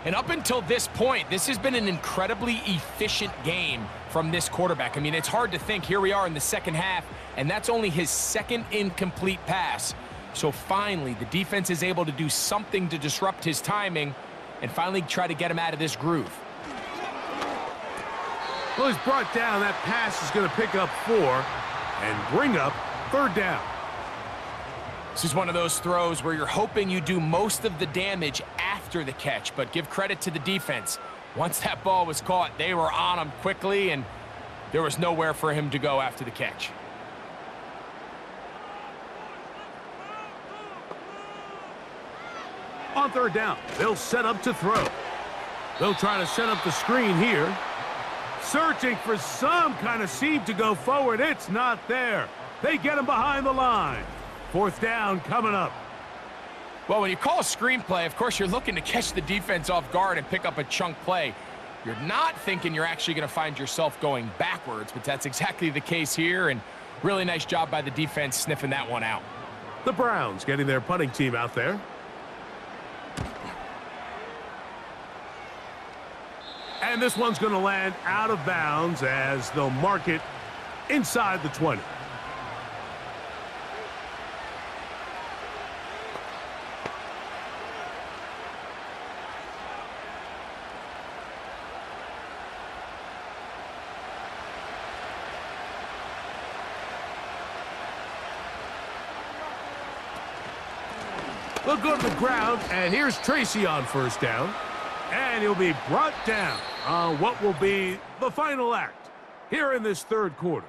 And up until this point, this has been an incredibly efficient game from this quarterback. I mean, it's hard to think. Here we are in the second half, and that's only his second incomplete pass. So finally, the defense is able to do something to disrupt his timing and finally try to get him out of this groove. Well, he's brought down. That pass is going to pick up 4 and bring up third down. This is one of those throws where you're hoping you do most of the damage after the catch, but give credit to the defense. Once that ball was caught, they were on him quickly, and there was nowhere for him to go after the catch. On third down, they'll set up to throw. They'll try to set up the screen here. Searching for some kind of seam to go forward. It's not there. They get him behind the line. Fourth down coming up. Well, when you call a screenplay, of course, you're looking to catch the defense off guard and pick up a chunk play. You're not thinking you're actually going to find yourself going backwards, but that's exactly the case here, and really nice job by the defense sniffing that one out. The Browns getting their punting team out there. And this one's going to land out of bounds as they'll mark it inside the 20. They'll go to the ground, and here's Tracy on first down. And he'll be brought down on what will be the final act here in this third quarter.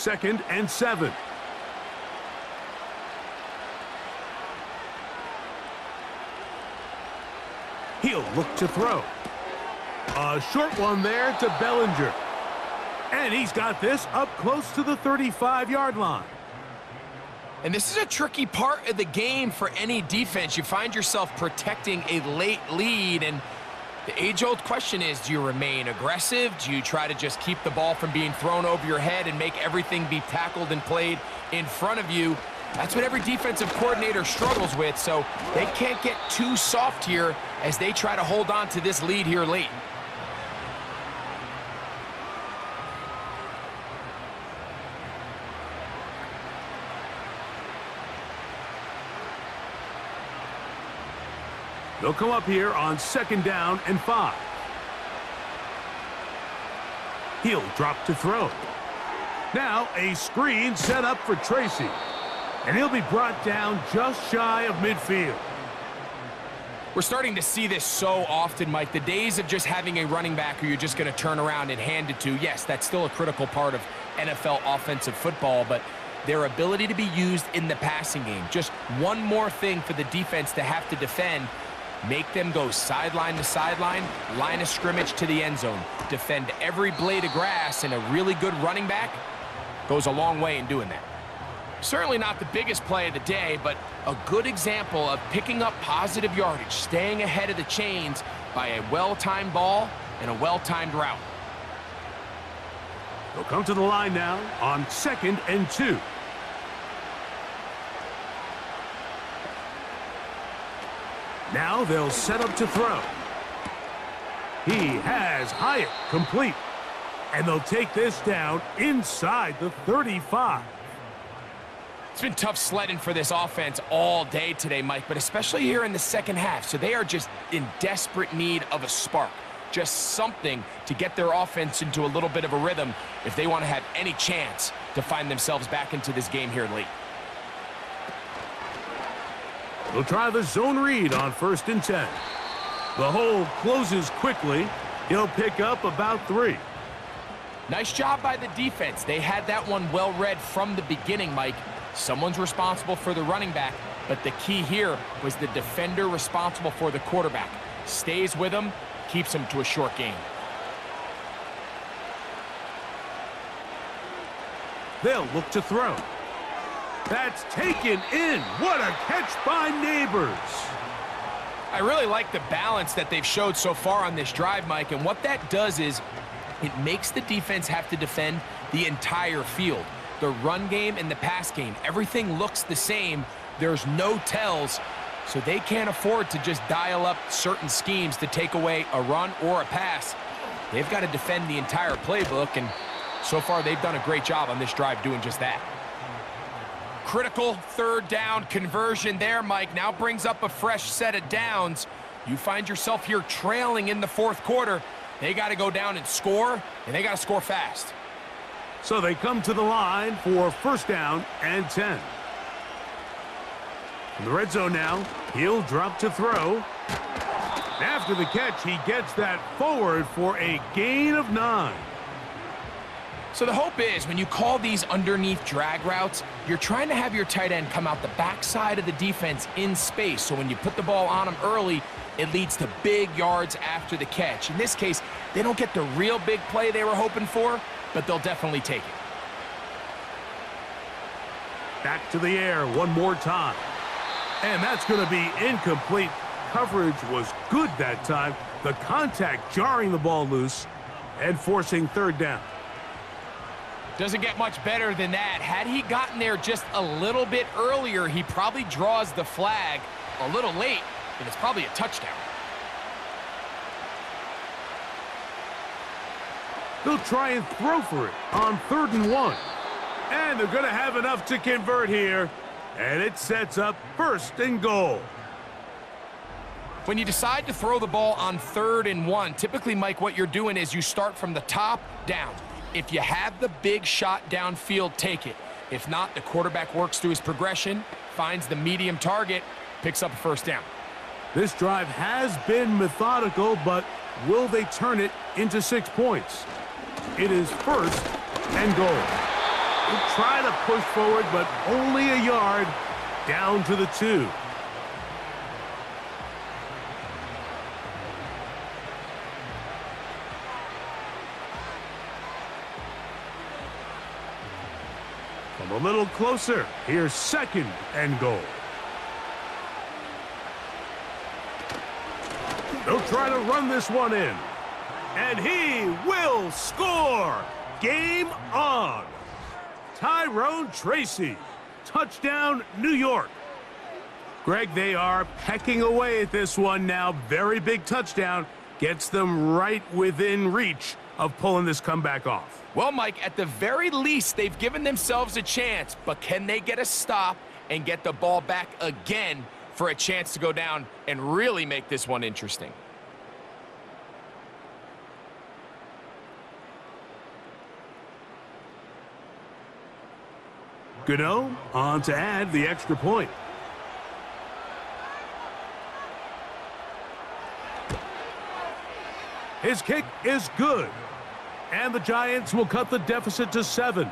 2nd and 7. He'll look to throw. A short one there to Bellinger. And he's got this up close to the 35-yard line. And this is a tricky part of the game for any defense. You find yourself protecting a late lead, and the age-old question is, do you remain aggressive? Do you try to just keep the ball from being thrown over your head and make everything be tackled and played in front of you? That's what every defensive coordinator struggles with, so they can't get too soft here as they try to hold on to this lead here late. They'll come up here on 2nd down and 5. He'll drop to throw. Now a screen set up for Tracy. And he'll be brought down just shy of midfield. We're starting to see this so often, Mike. The days of just having a running back who you're just going to turn around and hand it to, yes, that's still a critical part of NFL offensive football, but their ability to be used in the passing game. Just one more thing for the defense to have to defend. Make them go sideline to sideline, line of scrimmage to the end zone. Defend every blade of grass, and a really good running back goes a long way in doing that. Certainly not the biggest play of the day, but a good example of picking up positive yardage, staying ahead of the chains by a well-timed ball and a well-timed route. They'll come to the line now on 2nd and 2. Now they'll set up to throw. He has Hyatt complete. And they'll take this down inside the 35. It's been tough sledding for this offense all day today, Mike, but especially here in the second half. So they are just in desperate need of a spark. Just something to get their offense into a little bit of a rhythm if they want to have any chance to find themselves back into this game here late. They'll try the zone read on 1st and 10. The hole closes quickly. He'll pick up about 3. Nice job by the defense. They had that one well read from the beginning, Mike. Someone's responsible for the running back, but the key here was the defender responsible for the quarterback. Stays with him, keeps him to a short gain. They'll look to throw. That's taken in. What a catch by Neighbors. I really like the balance that they've showed so far on this drive, Mike, and what that does is it makes the defense have to defend the entire field. The run game and the pass game, everything looks the same. There's no tells, so they can't afford to just dial up certain schemes to take away a run or a pass. They've got to defend the entire playbook, and so far they've done a great job on this drive doing just that. Critical 3rd down conversion there, Mike. Now brings up a fresh set of downs. You find yourself here trailing in the 4th quarter. They got to go down and score, and they got to score fast. So they come to the line for 1st down and 10. In the red zone now, he'll drop to throw. After the catch, he gets that forward for a gain of 9. So the hope is when you call these underneath drag routes, you're trying to have your tight end come out the backside of the defense in space. So when you put the ball on him early, it leads to big yards after the catch. In this case, they don't get the real big play they were hoping for, but they'll definitely take it. Back to the air one more time. And that's going to be incomplete. Coverage was good that time. The contact jarring the ball loose and forcing 3rd down. Doesn't get much better than that. Had he gotten there just a little bit earlier, he probably draws the flag a little late, and it's probably a touchdown. They'll try and throw for it on 3rd and 1. And they're going to have enough to convert here. And it sets up 1st and goal. When you decide to throw the ball on 3rd and 1, typically, Mike, what you're doing is you start from the top down. If you have the big shot downfield, take it. If not, the quarterback works through his progression, finds the medium target, picks up a 1st down. This drive has been methodical, but will they turn it into 6 points? It is 1st and goal. He'll try to push forward, but only a yard, down to the 2. From a little closer, here's 2nd and goal. They'll try to run this one in. And he will score! Game on! Tyrone Tracy. Touchdown, New York. Greg, they are pecking away at this one now. Very big touchdown. Gets them right within reach of pulling this comeback off. Well, Mike, at the very least, they've given themselves a chance, but can they get a stop and get the ball back again for a chance to go down and really make this one interesting? Gano on to add the extra point. His kick is good. And the Giants will cut the deficit to 7.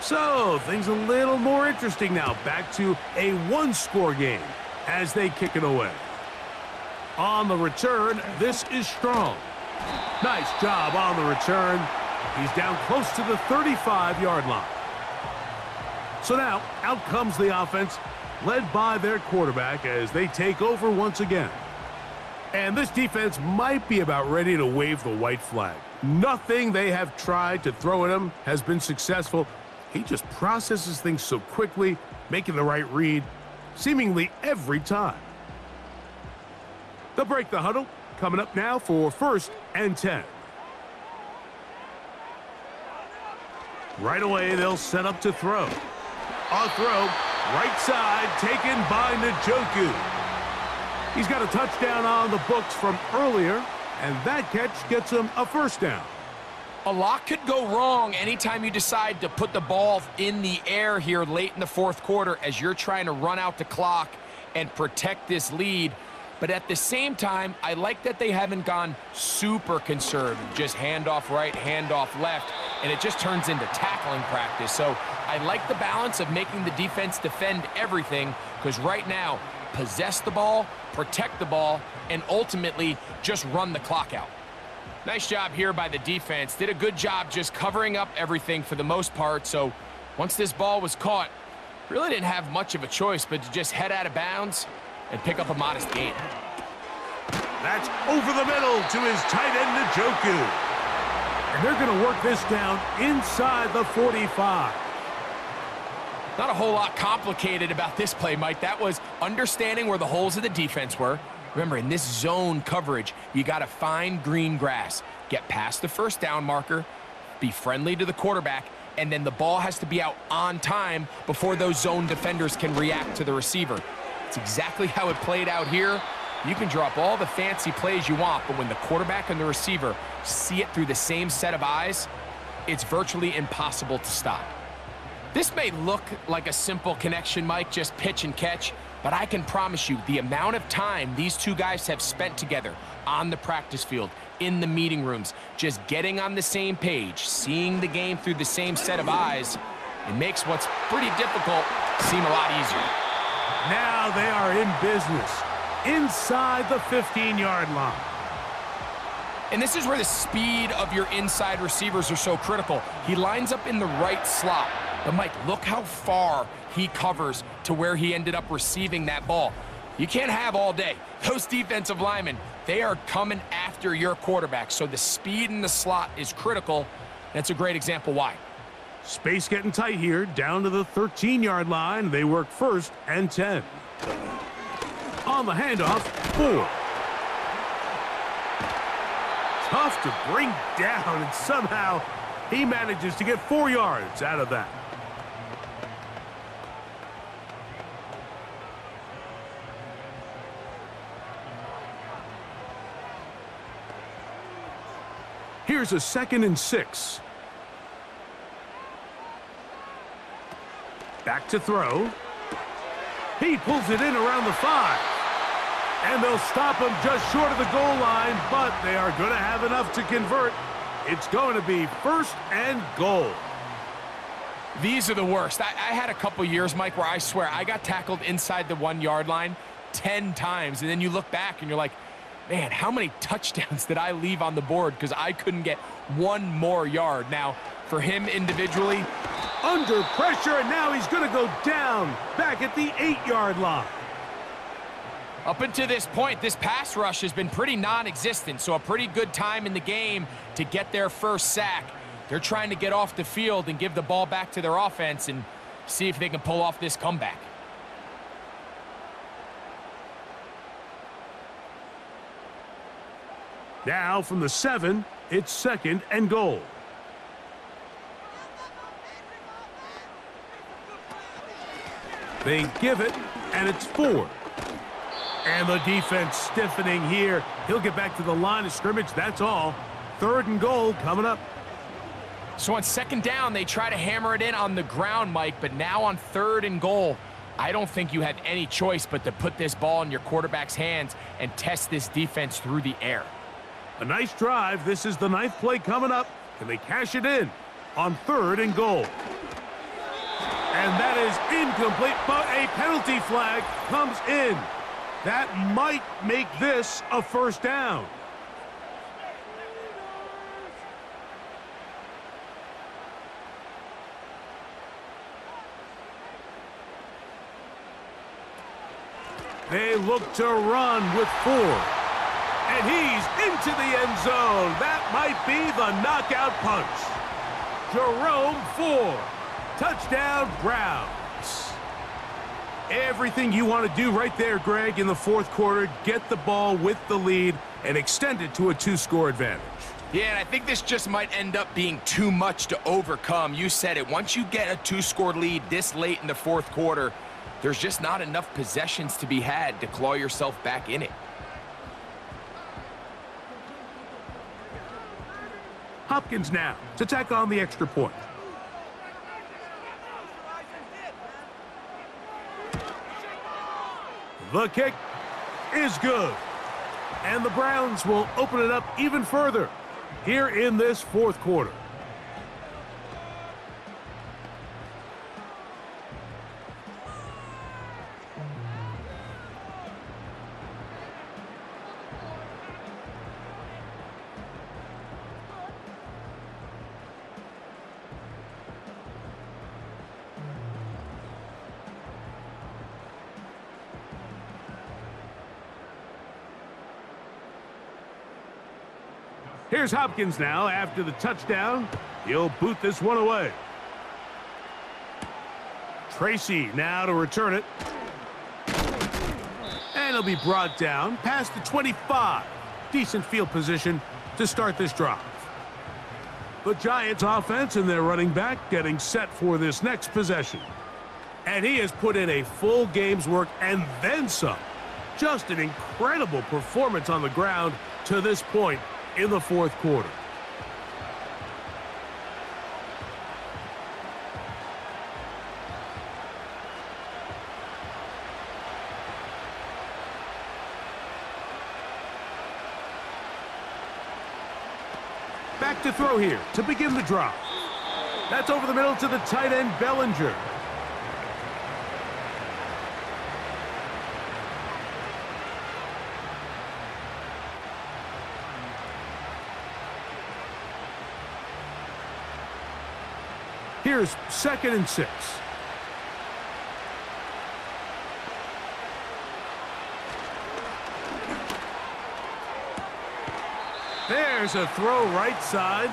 So, things a little more interesting now. Back to a one-score game as they kick it away. On the return, this is Strong. Nice job on the return. He's down close to the 35-yard line. So now, out comes the offense, led by their quarterback as they take over once again. And this defense might be about ready to wave the white flag. Nothing they have tried to throw at him has been successful. He just processes things so quickly, making the right read, seemingly every time. They'll break the huddle, coming up now for 1st and 10. Right away, they'll set up to throw. On throw, right side, taken by Njoku. He's got a touchdown on the books from earlier, and that catch gets him a 1st down. A lot could go wrong anytime you decide to put the ball in the air here late in the 4th quarter as you're trying to run out the clock and protect this lead. But at the same time, I like that they haven't gone super conservative, just handoff right, handoff left, and it just turns into tackling practice. So I like the balance of making the defense defend everything, because right now, possess the ball, protect the ball, and ultimately just run the clock out. Nice job here by the defense. Did a good job just covering up everything for the most part. So once this ball was caught, really didn't have much of a choice but to just head out of bounds and pick up a modest gain. That's over the middle to his tight end, Njoku. And they're going to work this down inside the 45. Not a whole lot complicated about this play, Mike. That was understanding where the holes of the defense were. Remember, in this zone coverage, you got to find green grass, get past the 1st down marker, be friendly to the quarterback, and then the ball has to be out on time before those zone defenders can react to the receiver. It's exactly how it played out here. You can drop all the fancy plays you want, but when the quarterback and the receiver see it through the same set of eyes, it's virtually impossible to stop. This may look like a simple connection, Mike, just pitch and catch, but I can promise you the amount of time these two guys have spent together on the practice field, in the meeting rooms, just getting on the same page, seeing the game through the same set of eyes, it makes what's pretty difficult seem a lot easier. Now they are in business, inside the 15-yard line. And this is where the speed of your inside receivers are so critical. He lines up in the right slot. But, Mike, look how far he covers to where he ended up receiving that ball. You can't have all day. Those defensive linemen, they are coming after your quarterback. So the speed in the slot is critical. That's a great example why. Space getting tight here, down to the 13-yard line. They work 1st and 10. On the handoff, 4. Tough to bring down, and somehow he manages to get 4 yards out of that. Here's a 2nd and 6. Back to throw. He pulls it in around the 5. And they'll stop him just short of the goal line, but they are going to have enough to convert. It's going to be 1st and goal. These are the worst. I had a couple years, Mike, where I swear I got tackled inside the 1-yard line 10 times, and then you look back and you're like, man, how many touchdowns did I leave on the board because I couldn't get one more yard? Now, for him individually, under pressure, and now he's going to go down back at the 8-yard line. up until this point, this pass rush has been pretty non-existent, so a pretty good time in the game to get their first sack. They're trying to get off the field and give the ball back to their offense and see if they can pull off this comeback. Now from the 7, it's 2nd and goal. They give it, and it's 4. And the defense stiffening here. He'll get back to the line of scrimmage, that's all. 3rd and goal coming up. So on 2nd down, they try to hammer it in on the ground, Mike, but now on 3rd and goal, I don't think you had any choice but to put this ball in your quarterback's hands and test this defense through the air. A nice drive. This is the 9th play coming up. Can they cash it in on 3rd and goal? And that is incomplete, but a penalty flag comes in. That might make this a 1st down. They look to run with 4. And he's into the end zone. That might be the knockout punch. Jerome Ford. Touchdown, Browns. Everything you want to do right there, Greg, in the 4th quarter. Get the ball with the lead and extend it to a 2-score advantage. Yeah, and I think this just might end up being too much to overcome. You said it. Once you get a 2-score lead this late in the 4th quarter, there's just not enough possessions to be had to claw yourself back in it. Hopkins now to tack on the extra point. The kick is good. And the Browns will open it up even further here in this 4th quarter. Here's Hopkins now after the touchdown. He'll boot this one away. Tracy now to return it. And he'll be brought down past the 25. Decent field position to start this drive. The Giants offense and their running back getting set for this next possession. And he has put in a full game's work and then some. Just an incredible performance on the ground to this point in the 4th quarter. Back to throw here to begin the drive. That's over the middle to the tight end, Bellinger. Here's 2nd and 6. There's a throw right side.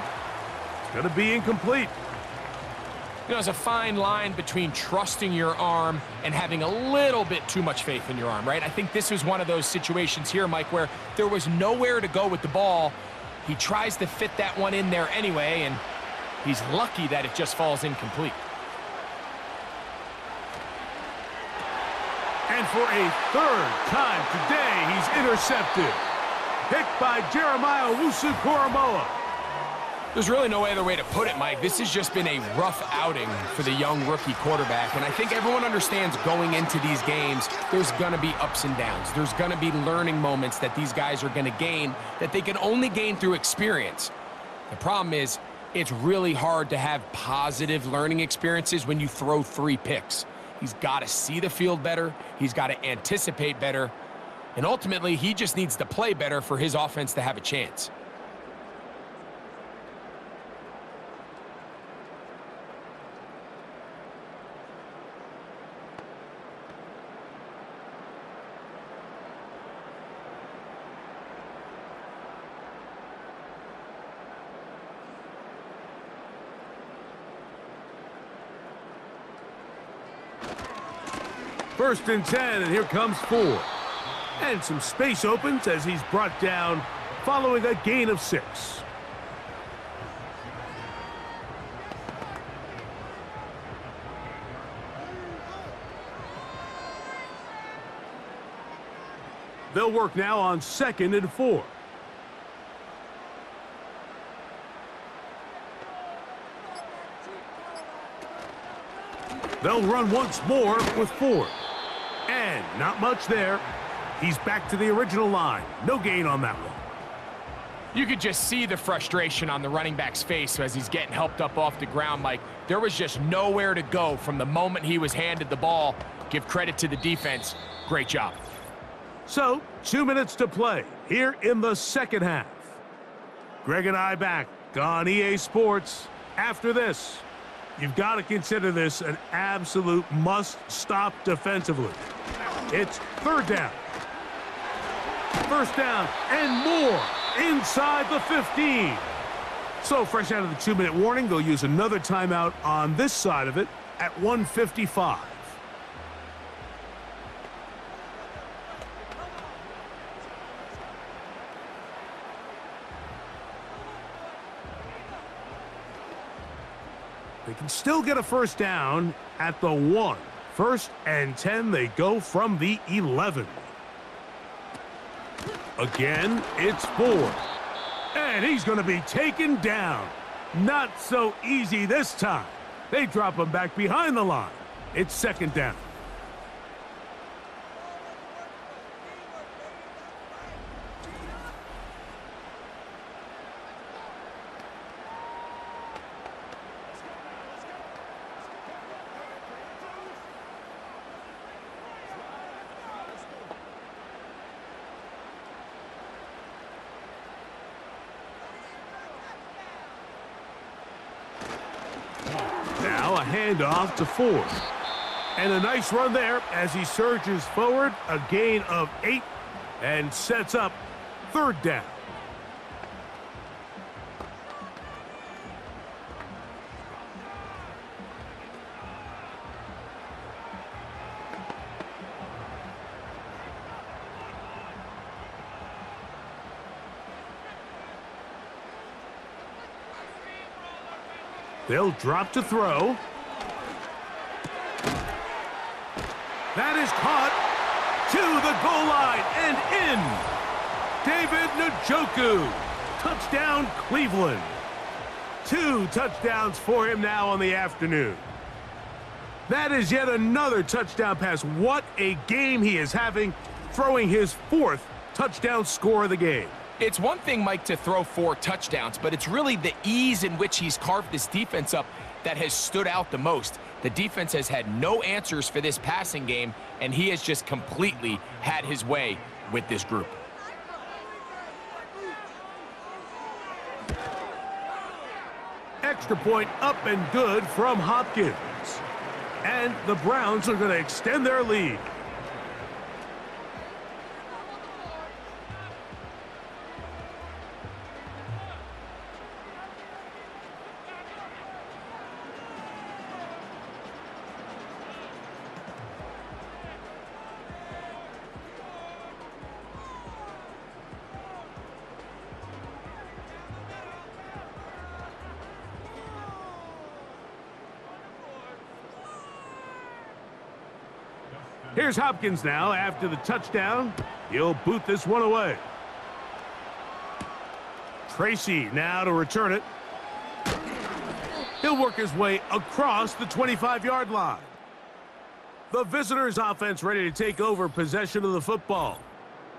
It's going to be incomplete. You know, there's a fine line between trusting your arm and having a little bit too much faith in your arm, right? I think this was one of those situations here, Mike, where there was nowhere to go with the ball. He tries to fit that one in there anyway, and he's lucky that it just falls incomplete. And for a 3rd time today, he's intercepted. Picked by Jeremiah Owusu-Koramoah. There's really no other way to put it, Mike. This has just been a rough outing for the young rookie quarterback, and I think everyone understands going into these games, there's going to be ups and downs. There's going to be learning moments that these guys are going to gain that they can only gain through experience. The problem is, it's really hard to have positive learning experiences when you throw 3 picks. He's got to see the field better. He's got to anticipate better. And ultimately, he just needs to play better for his offense to have a chance. First and 10, and here comes 4. And some space opens as he's brought down following a gain of 6. They'll work now on 2nd and 4. They'll run once more with 4. And not much there. He's back to the original line. No gain on that one. You could just see the frustration on the running back's face as he's getting helped up off the ground, Mike. There was just nowhere to go from the moment he was handed the ball. Give credit to the defense. Great job. So, 2 minutes to play here in the second half. Greg and I back on EA Sports. After this, you've got to consider this an absolute must-stop defensively. It's 3rd down. 1st down and more inside the 15. So fresh out of the 2-minute warning, they'll use another timeout on this side of it at 1:55. They can still get a 1st down at the 1. 1st and 10, they go from the 11. Again, it's 4. And he's going to be taken down. Not so easy this time. They drop him back behind the line. It's 2nd down. Now a handoff to Ford. And a nice run there as he surges forward. A gain of 8 and sets up 3rd down. They'll drop to throw. That is caught to the goal line and in. David Njoku. Touchdown, Cleveland. 2 touchdowns for him now on the afternoon. That is yet another touchdown pass. What a game he is having, throwing his 4th touchdown score of the game. It's one thing, Mike, to throw 4 touchdowns, but it's really the ease in which he's carved this defense up that has stood out the most. The defense has had no answers for this passing game, and he has just completely had his way with this group. Extra point up and good from Hopkins. And the Browns are going to extend their lead. Here's Hopkins now after the touchdown. He'll boot this one away. Tracy now to return it. He'll work his way across the 25-yard line. The visitors' offense ready to take over possession of the football.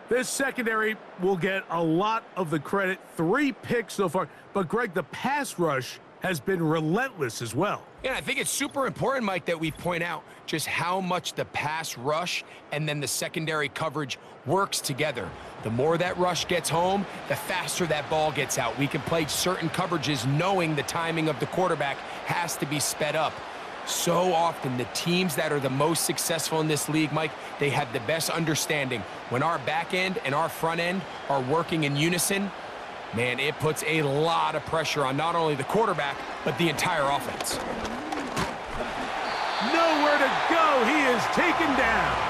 This secondary will get a lot of the credit. 3 picks so far. But, Greg, the pass rush has been relentless as well. Yeah, I think it's super important, Mike, that we point out just how much the pass rush and then the secondary coverage works together. The more that rush gets home, the faster that ball gets out. We can play certain coverages knowing the timing of the quarterback has to be sped up. So often, the teams that are the most successful in this league, Mike, they have the best understanding. When our back end and our front end are working in unison, man, it puts a lot of pressure on not only the quarterback, but the entire offense. Nowhere to go. He is taken down.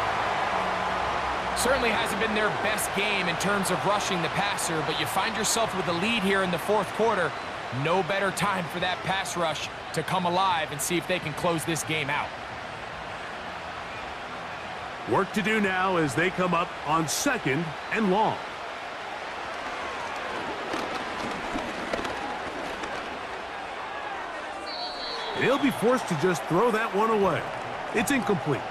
Certainly hasn't been their best game in terms of rushing the passer, but you find yourself with a lead here in the fourth quarter. No better time for that pass rush to come alive and see if they can close this game out. Work to do now as they come up on 2nd and long. He'll be forced to just throw that one away. It's incomplete.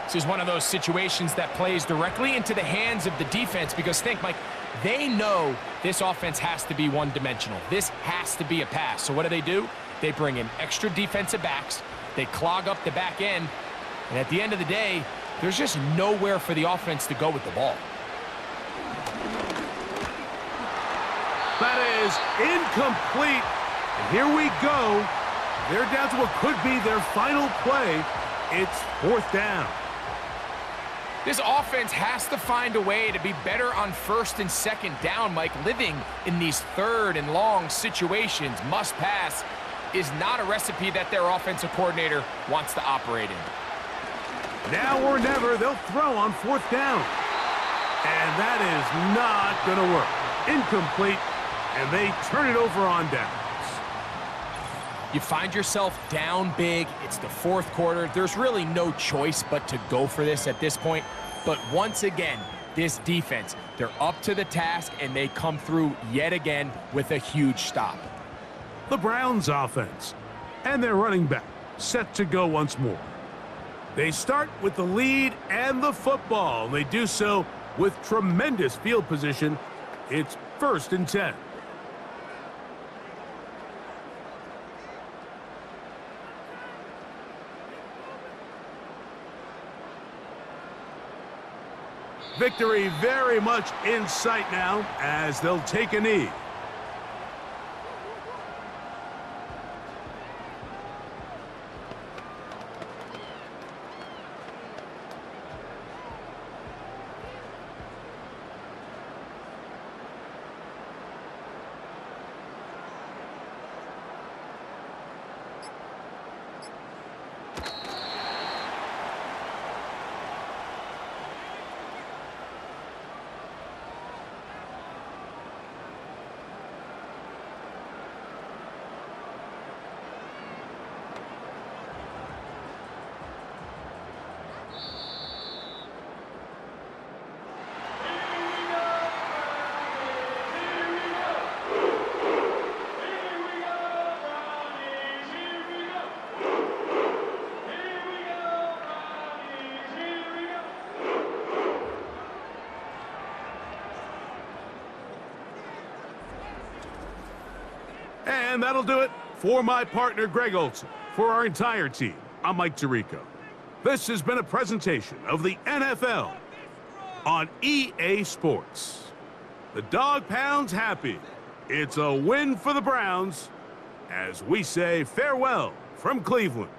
This is one of those situations that plays directly into the hands of the defense because think, Mike, they know this offense has to be one-dimensional. This has to be a pass. So what do? They bring in extra defensive backs. They clog up the back end. And at the end of the day, there's just nowhere for the offense to go with the ball. That is incomplete. And here we go. They're down to what could be their final play. It's 4th down. This offense has to find a way to be better on 1st and 2nd down, Mike. Living in these 3rd and long situations, must pass, is not a recipe that their offensive coordinator wants to operate in. Now or never, they'll throw on 4th down. And that is not going to work. Incomplete, and they turn it over on downs. You find yourself down big. It's the 4th quarter. There's really no choice but to go for this at this point. But once again, this defense, they're up to the task, and they come through yet again with a huge stop. The Browns offense and their running back set to go once more. They start with the lead and the football. They do so with tremendous field position. It's 1st and 10. Victory very much in sight now as they'll take a knee. And that'll do it for my partner, Greg Olson. For our entire team, I'm Mike Tirico. This has been a presentation of the NFL on EA Sports. The Dog Pound's happy. It's a win for the Browns as we say farewell from Cleveland.